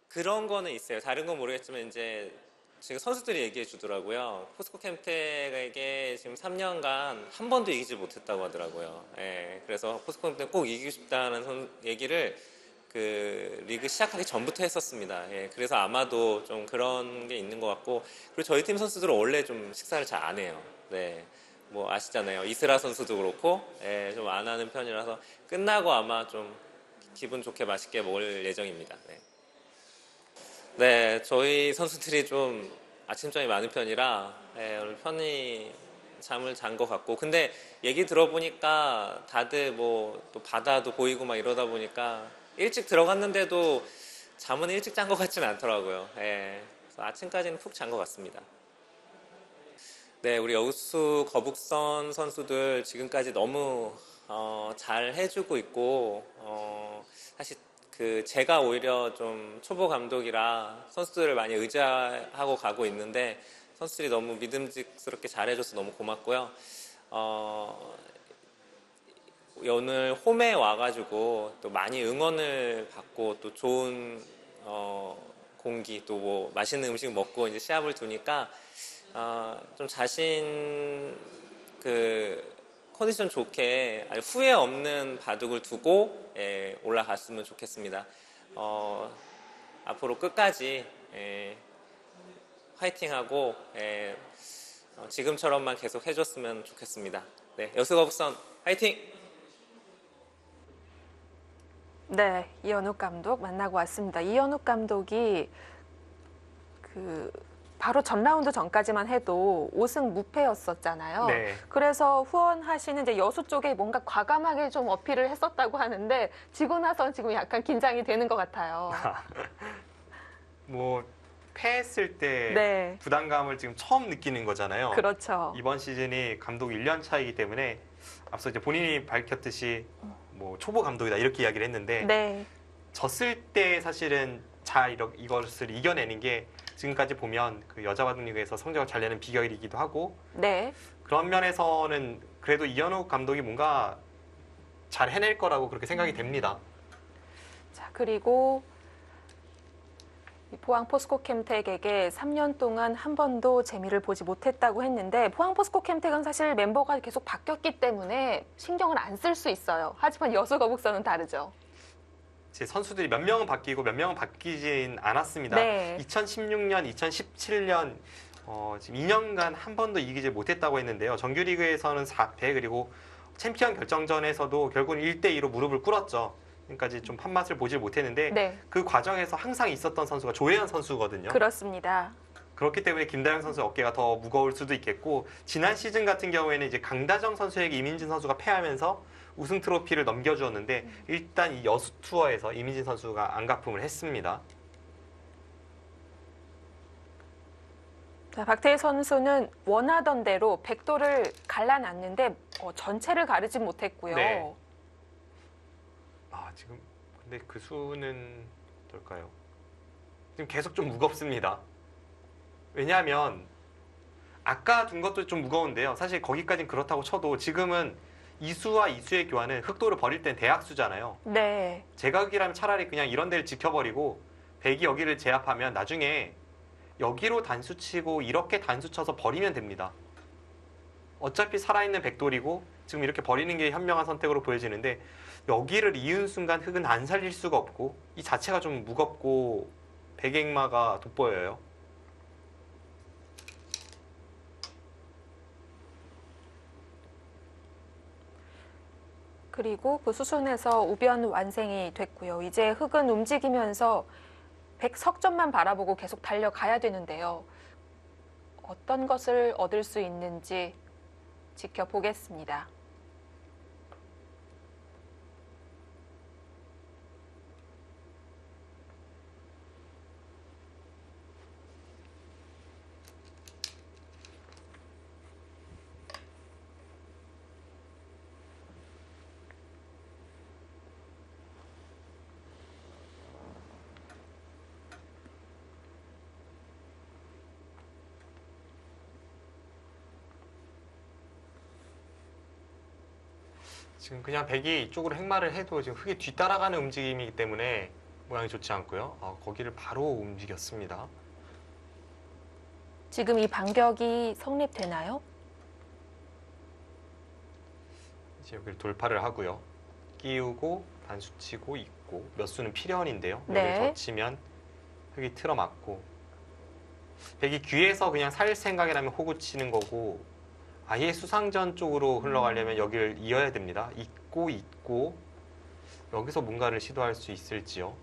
그런 거는 있어요. 다른 건 모르겠지만 이제 지금 선수들이 얘기해 주더라고요. 포스코 캠텍에게 지금 3년간 한 번도 이기지 못했다고 하더라고요. 예, 그래서 포스코 캠텍 꼭 이기고 싶다는 얘기를 그 리그 시작하기 전부터 했었습니다. 예, 그래서 아마도 좀 그런 게 있는 것 같고, 그리고 저희 팀 선수들은 원래 좀 식사를 잘 안 해요. 네, 뭐 아시잖아요. 이스라 선수도 그렇고, 예, 좀 안 하는 편이라서 끝나고 아마 좀 기분 좋게 맛있게 먹을 예정입니다. 네. 네, 저희 선수들이 좀 아침잠이 많은 편이라 오늘 편히 잠을 잔 것 같고, 근데 얘기 들어보니까 다들 뭐 또 바다도 보이고 막 이러다 보니까 일찍 들어갔는데도 잠은 일찍 잔 것 같지는 않더라고요. 그래서 아침까지는 푹 잔 것 같습니다. 네, 우리 여수 거북선 선수들 지금까지 너무 잘 해주고 있고, 사실 제가 오히려 좀 초보 감독이라 선수들을 많이 의지하고 가고 있는데 선수들이 너무 믿음직스럽게 잘해줘서 너무 고맙고요. 오늘 홈에 와가지고 또 많이 응원을 받고 또 좋은 공기 또 뭐 맛있는 음식 먹고 이제 시합을 두니까 좀 자신 컨디션 좋게 아주 후회 없는 바둑을 두고 올라갔으면 좋겠습니다. 앞으로 끝까지 화이팅하고 지금처럼만 계속 해줬으면 좋겠습니다. 네, 여수거북선 화이팅! 네, 이현욱 감독 만나고 왔습니다. 이현욱 감독이 바로 전 라운드 전까지만 해도 5승 무패였었잖아요. 네. 그래서 후원하시는 이제 여수 쪽에 뭔가 과감하게 좀 어필을 했었다고 하는데 지고 나선 지금 약간 긴장이 되는 것 같아요. 뭐 패했을 때 네. 부담감을 지금 처음 느끼는 거잖아요. 그렇죠. 이번 시즌이 감독 1년 차이기 때문에 앞서 이제 본인이 밝혔듯이 뭐 초보 감독이다 이렇게 이야기를 했는데 네. 졌을 때 사실은 이것을 이겨내는 게 지금까지 보면 그 여자 바둑리그에서 성적을 잘 내는 비결이기도 하고 네. 그런 면에서는 그래도 이현욱 감독이 뭔가 잘 해낼 거라고 그렇게 생각이 됩니다. 자, 그리고 포항 포스코 캠텍에게 3년 동안 한 번도 재미를 보지 못했다고 했는데 포항 포스코 캠텍은 사실 멤버가 계속 바뀌었기 때문에 신경을 안 쓸 수 있어요. 하지만 여수 거북선은 다르죠. 제 선수들이 몇 명은 바뀌고 몇 명은 바뀌진 않았습니다. 네. 2016년, 2017년 지금 2년간 한 번도 이기지 못했다고 했는데요. 정규리그에서는 4패 그리고 챔피언 결정전에서도 결국은 1대2로 무릎을 꿇었죠. 지금까지 좀 판맛을 보질 못했는데 네. 그 과정에서 항상 있었던 선수가 조혜연 선수거든요. 그렇습니다. 그렇기 때문에 김다영 선수 어깨가 더 무거울 수도 있겠고 지난 시즌 같은 경우에는 이제 강다정 선수에게 이민진 선수가 패하면서 우승 트로피를 넘겨주었는데 일단 이 여수 투어에서 이민진 선수가 안가품을 했습니다. 자, 박태희 선수는 원하던 대로 백도를 갈라놨는데 전체를 가르지 못했고요. 네. 지금 근데 그 수는 어떨까요? 지금 계속 좀 무겁습니다. 왜냐하면 아까 둔 것도 좀 무거운데요. 사실 거기까지는 그렇다고 쳐도 지금은 이수와 이수의 교환은 흑도를 버릴 땐 대학수잖아요. 네. 제각이라면 차라리 그냥 이런 데를 지켜버리고 백이 여기를 제압하면 나중에 여기로 단수 치고 이렇게 단수 쳐서 버리면 됩니다. 어차피 살아있는 백돌이고 지금 이렇게 버리는 게 현명한 선택으로 보여지는데 여기를 이은 순간 흑은 안 살릴 수가 없고 이 자체가 좀 무겁고 백액마가 돋보여요. 그리고 그 수순에서 우변 완생이 됐고요. 이제 흑은 움직이면서 백석점만 바라보고 계속 달려가야 되는데요. 어떤 것을 얻을 수 있는지 지켜보겠습니다. 지금 그냥 백이 이쪽으로 행마를 해도 지금 흑이 뒤따라가는 움직임이기 때문에 모양이 좋지 않고요. 거기를 바로 움직였습니다. 지금 이 반격이 성립되나요? 이제 여기를 돌파를 하고요. 끼우고 단수 치고 있고 몇 수는 필연인데요. 네. 여기를 젖히면 흑이 틀어맞고 백이 귀에서 그냥 살 생각이라면 호구 치는 거고 아예 수상전 쪽으로 흘러가려면 여기를 이어야 됩니다. 있고 여기서 뭔가를 시도할 수 있을지요.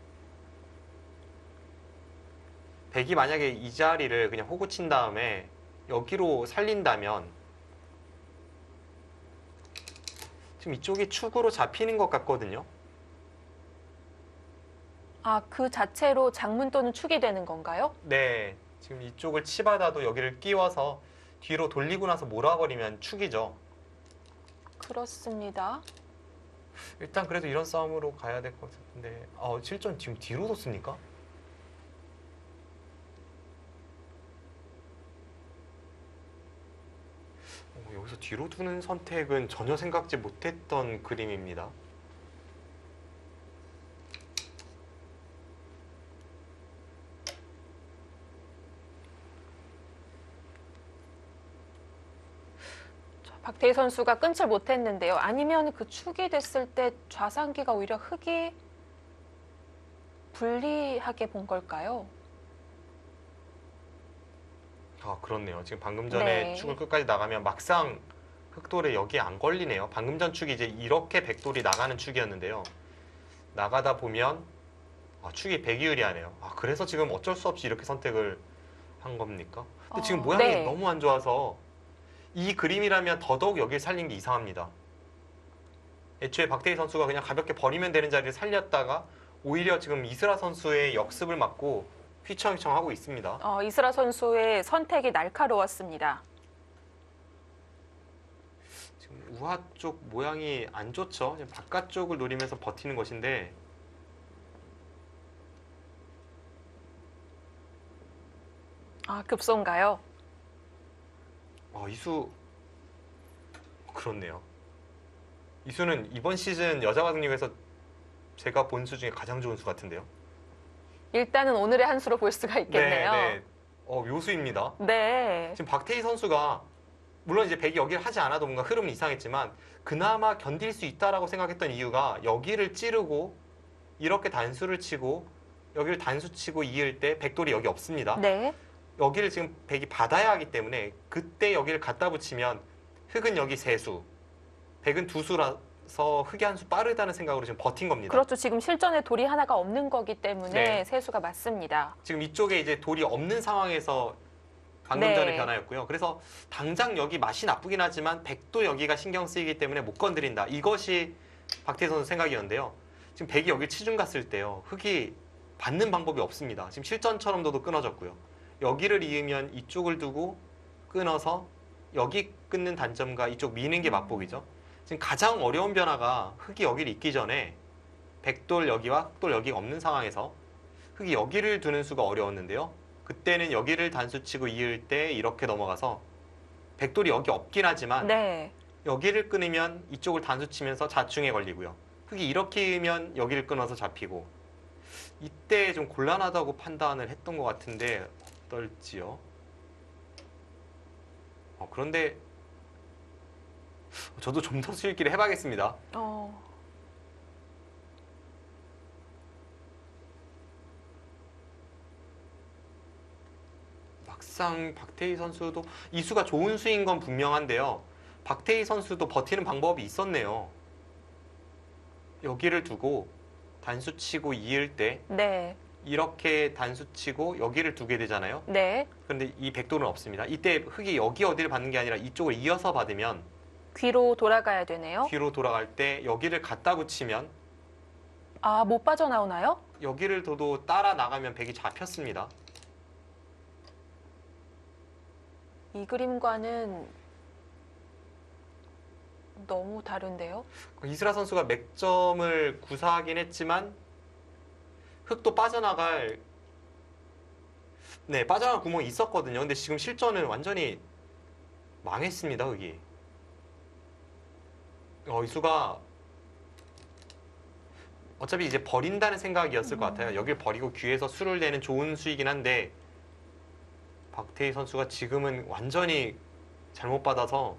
백이 만약에 이 자리를 그냥 호구 친 다음에 여기로 살린다면 지금 이쪽이 축으로 잡히는 것 같거든요. 그 자체로 장문 또는 축이 되는 건가요? 네, 지금 이쪽을 치받아도 여기를 끼워서 뒤로 돌리고 나서 몰아버리면 축이죠. 그렇습니다. 일단 그래도 이런 싸움으로 가야 될 것 같은데 실전 지금 뒤로 뒀습니까? 여기서 뒤로 두는 선택은 전혀 생각지 못했던 그림입니다. 박태희 선수가 끊질 못했는데요. 아니면 그 축이 됐을 때 좌상기가 오히려 흑이 불리하게 본 걸까요? 그렇네요. 지금 방금 전에 네. 축을 끝까지 나가면 막상 흑돌에 여기에 안 걸리네요. 방금 전 축이 이제 이렇게 백돌이 나가는 축이었는데요. 나가다 보면 축이 백이 유리하네요. 그래서 지금 어쩔 수 없이 이렇게 선택을 한 겁니까? 근데 지금 모양이 네. 너무 안 좋아서 이 그림이라면 더더욱 여기를 살린 게 이상합니다. 애초에 박태희 선수가 그냥 가볍게 버리면 되는 자리를 살렸다가 오히려 지금 이스라 선수의 역습을 맞고 휘청휘청 하고 있습니다. 이스라 선수의 선택이 날카로웠습니다. 지금 우하 쪽 모양이 안 좋죠. 지금 바깥쪽을 노리면서 버티는 것인데 급소인가요? 이수 그렇네요. 이수는 이번 시즌 여자바둑리그에서 제가 본 수 중에 가장 좋은 수 같은데요. 일단은 오늘의 한 수로 볼 수가 있겠네요. 네. 묘수입니다. 네. 지금 박태희 선수가 물론 이제 백이 여기를 하지 않아도 뭔가 흐름은 이상했지만 그나마 견딜 수 있다라고 생각했던 이유가 여기를 찌르고 이렇게 단수를 치고 여기를 단수 치고 이을 때 백돌이 여기 없습니다. 네. 여기를 지금 백이 받아야 하기 때문에 그때 여기를 갖다 붙이면 흑은 여기 세 수, 백은 두 수라서 흑이 한 수 빠르다는 생각으로 지금 버틴 겁니다. 그렇죠. 지금 실전에 돌이 하나가 없는 거기 때문에 네. 세수가 맞습니다. 지금 이쪽에 이제 돌이 없는 상황에서 방금 네. 전에 변화였고요. 그래서 당장 여기 맛이 나쁘긴 하지만 백도 여기가 신경 쓰이기 때문에 못 건드린다. 이것이 박태희 선수 생각이었는데요. 지금 백이 여기 치중 갔을 때요. 흑이 받는 방법이 없습니다. 지금 실전처럼도 끊어졌고요. 여기를 이으면 이쪽을 두고 끊어서 여기 끊는 단점과 이쪽 미는 게 맞보기죠. 지금 가장 어려운 변화가 흙이 여기를 잇기 전에 백돌 여기와 흑돌 여기가 없는 상황에서 흙이 여기를 두는 수가 어려웠는데요. 그때는 여기를 단수치고 이을 때 이렇게 넘어가서 백돌이 여기 없긴 하지만 네. 여기를 끊으면 이쪽을 단수치면서 자충에 걸리고요. 흙이 이렇게 이으면 여기를 끊어서 잡히고 이때 좀 곤란하다고 판단을 했던 것 같은데 어떨지요? 그런데 저도 좀 더 수익기를 해봐야겠습니다. 막상 박태희 선수도 이 수가 좋은 수인 건 분명한데요. 박태희 선수도 버티는 방법이 있었네요. 여기를 두고 단수 치고 이을 때 네. 이렇게 단수 치고 여기를 두게 되잖아요. 네. 그런데 이 백돌은 없습니다. 이때 흙이 여기 어디를 받는 게 아니라 이쪽을 이어서 받으면 귀로 돌아가야 되네요. 뒤로 돌아갈 때 여기를 갖다 붙이면 아, 못 빠져나오나요? 여기를 둬도 따라 나가면 백이 잡혔습니다. 이 그림과는 너무 다른데요? 이슬아 선수가 맥점을 구사하긴 했지만 흙도 빠져나갈 구멍이 있었거든요. 근데 지금 실전은 완전히 망했습니다. 흙이. 이 수가 어차피 이제 버린다는 생각이었을 것 같아요. 여길 버리고 귀에서 수를 내는 좋은 수이긴 한데 박태희 선수가 지금은 완전히 잘못 받아서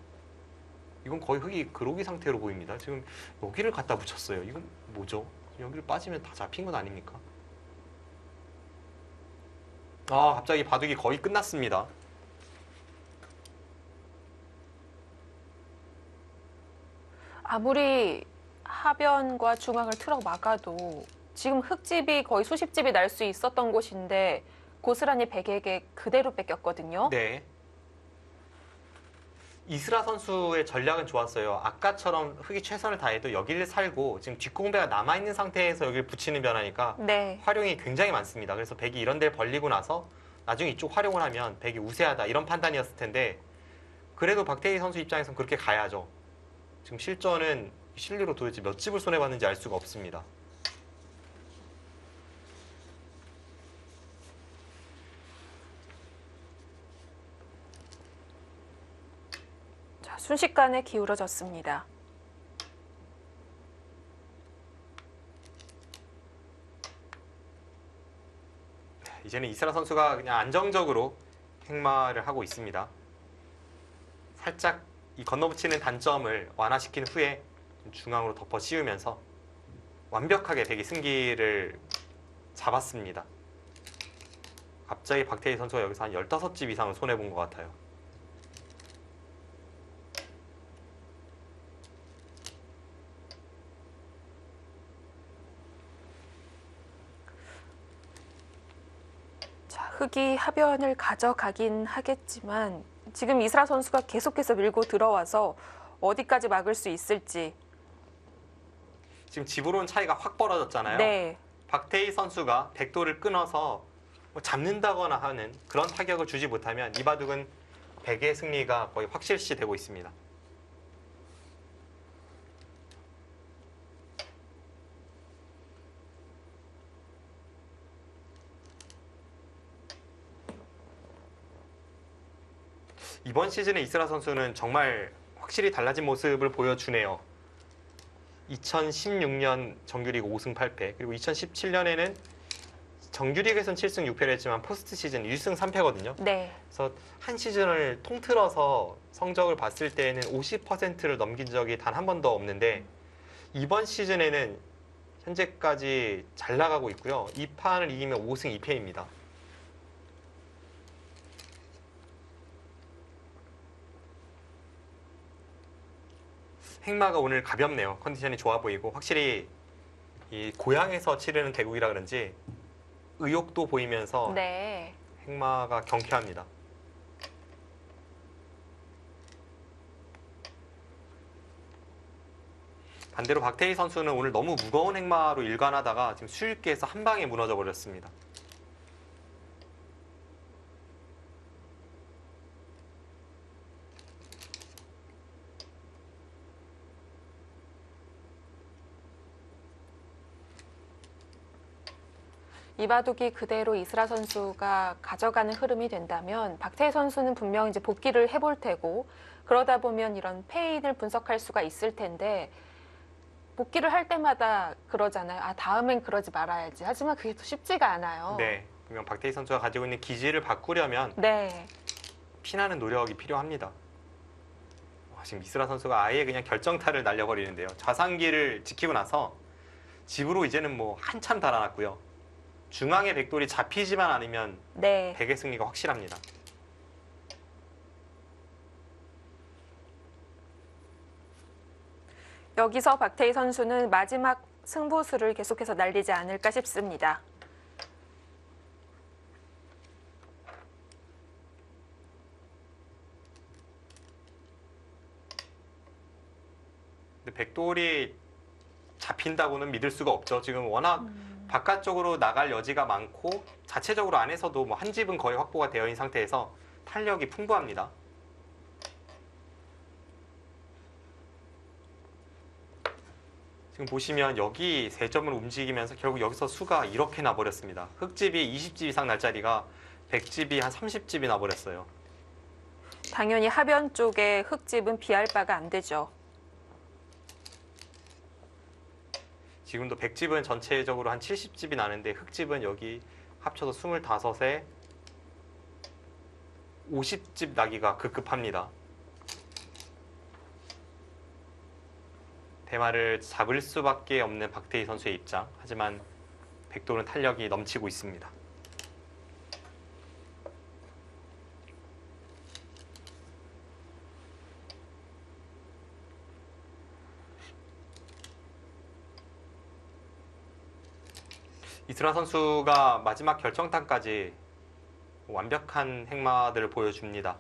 이건 거의 흙이 그로기 상태로 보입니다. 지금 여기를 갖다 붙였어요. 이건 뭐죠? 여기를 빠지면 다 잡힌 건 아닙니까? 갑자기 바둑이 거의 끝났습니다. 아무리 하변과 중앙을 틀어 막아도 지금 흙집이 거의 수십 집이 날 수 있었던 곳인데 고스란히 백에게 그대로 뺏겼거든요. 네. 이슬아 선수의 전략은 좋았어요. 아까처럼 흙이 최선을 다해도 여기를 살고 지금 뒷공배가 남아있는 상태에서 여기를 붙이는 변화니까 네. 활용이 굉장히 많습니다. 그래서 백이 이런 데를 벌리고 나서 나중에 이쪽 활용을 하면 백이 우세하다 이런 판단이었을 텐데 그래도 박태희 선수 입장에서는 그렇게 가야죠. 지금 실전은 실리로 도대체 몇 집을 손해봤는지 알 수가 없습니다. 자, 순식간에 기울어졌습니다. 이제는 이슬아 선수가 그냥 안정적으로 행마를 하고 있습니다. 살짝 이 건너붙이는 단점을 완화시킨 후에 중앙으로 덮어 씌우면서 완벽하게 백이 승기를 잡았습니다. 갑자기 박태희 선수가 여기서 한 15집 이상을 손해본 것 같아요. 자, 흙이 하변을 가져가긴 하겠지만 지금 이슬아 선수가 계속해서 밀고 들어와서 어디까지 막을 수 있을지. 지금 집으로는 차이가 확 벌어졌잖아요. 네. 박태희 선수가 백도를 끊어서 잡는다거나 하는 그런 타격을 주지 못하면 이 바둑은 백의 승리가 거의 확실시 되고 있습니다. 이번 시즌에 이슬아 선수는 정말 확실히 달라진 모습을 보여주네요. 2016년 정규리그 5승 8패 그리고 2017년에는 정규리그에서는 7승 6패를 했지만 포스트 시즌 1승 3패거든요. 네. 그래서 한 시즌을 통틀어서 성적을 봤을 때는 50%를 넘긴 적이 단 한 번도 없는데 이번 시즌에는 현재까지 잘 나가고 있고요. 이 판을 이기면 5승 2패입니다. 행마가 오늘 가볍네요. 컨디션이 좋아 보이고 확실히 이 고향에서 치르는 대국이라 그런지 의욕도 보이면서 네. 행마가 경쾌합니다. 반대로 박태희 선수는 오늘 너무 무거운 행마로 일관하다가 지금 수일기에서 한 방에 무너져 버렸습니다. 이 바둑이 그대로 이스라 선수가 가져가는 흐름이 된다면 박태희 선수는 분명 이제 복귀를 해볼 테고 그러다 보면 이런 패인을 분석할 수가 있을 텐데 복귀를 할 때마다 그러잖아요. 아, 다음엔 그러지 말아야지. 하지만 그게 또 쉽지가 않아요. 네, 분명 박태희 선수가 가지고 있는 기질을 바꾸려면 네. 피나는 노력이 필요합니다. 지금 이스라 선수가 아예 그냥 결정타를 날려버리는데요. 좌상기를 지키고 나서 집으로 이제는 뭐 한참 달아났고요. 중앙의 백돌이 잡히지만 않으면 네. 백의 승리가 확실합니다. 여기서 박태희 선수는 마지막 승부수를 계속해서 날리지 않을까 싶습니다. 근데 백돌이 잡힌다고는 믿을 수가 없죠. 지금 워낙 바깥쪽으로 나갈 여지가 많고 자체적으로 안에서도 뭐 한 집은 거의 확보가 되어 있는 상태에서 탄력이 풍부합니다. 지금 보시면 여기 3점을 움직이면서 결국 여기서 수가 이렇게 나버렸습니다. 흑집이 20집 이상 날 자리가 백집이 한 30집이 나버렸어요. 당연히 하변 쪽에 흑집은 비할 바가 안 되죠. 지금도 백집은 전체적으로 한 70집이 나는데 흑집은 여기 합쳐서 25에 50집 나기가 급급합니다. 대마를 잡을 수밖에 없는 박태희 선수의 입장. 하지만 백돌은 탄력이 넘치고 있습니다. 이스라 선수가 마지막 결정탄까지 완벽한 행마들을 보여줍니다.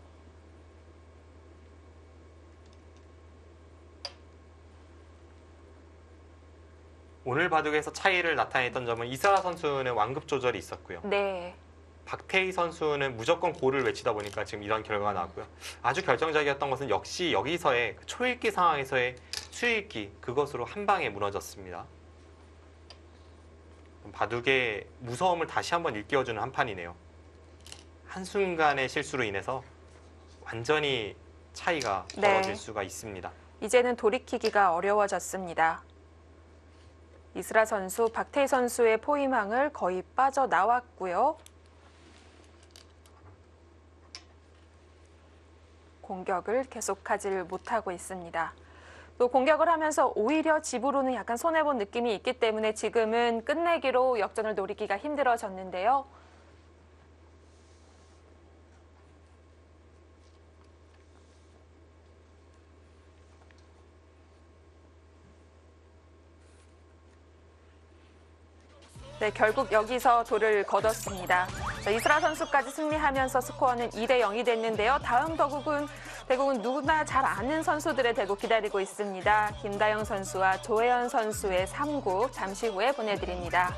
오늘 바둑에서 차이를 나타냈던 점은 이스라 선수는 완급 조절이 있었고요. 네. 박태희 선수는 무조건 골을 외치다 보니까 지금 이런 결과가 나왔고요. 아주 결정적이었던 것은 역시 여기서의 초읽기 상황에서의 수읽기, 그것으로 한 방에 무너졌습니다. 바둑의 무서움을 다시 한번 일깨워주는 한 판이네요. 한순간의 실수로 인해서 완전히 차이가 벌어질 수가 있습니다. 이제는 돌이키기가 어려워졌습니다. 이스라 선수, 박태희 선수의 포위망을 거의 빠져나왔고요. 공격을 계속하지 못하고 있습니다. 또 공격을 하면서 오히려 집으로는 약간 손해본 느낌이 있기 때문에 지금은 끝내기로 역전을 노리기가 힘들어졌는데요. 네, 결국 여기서 돌을 거뒀습니다. 자, 이스라 선수까지 승리하면서 스코어는 2대 0이 됐는데요. 다음 대국은 누구나 잘 아는 선수들의 대국 기다리고 있습니다. 김다영 선수와 조혜연 선수의 3국 잠시 후에 보내드립니다.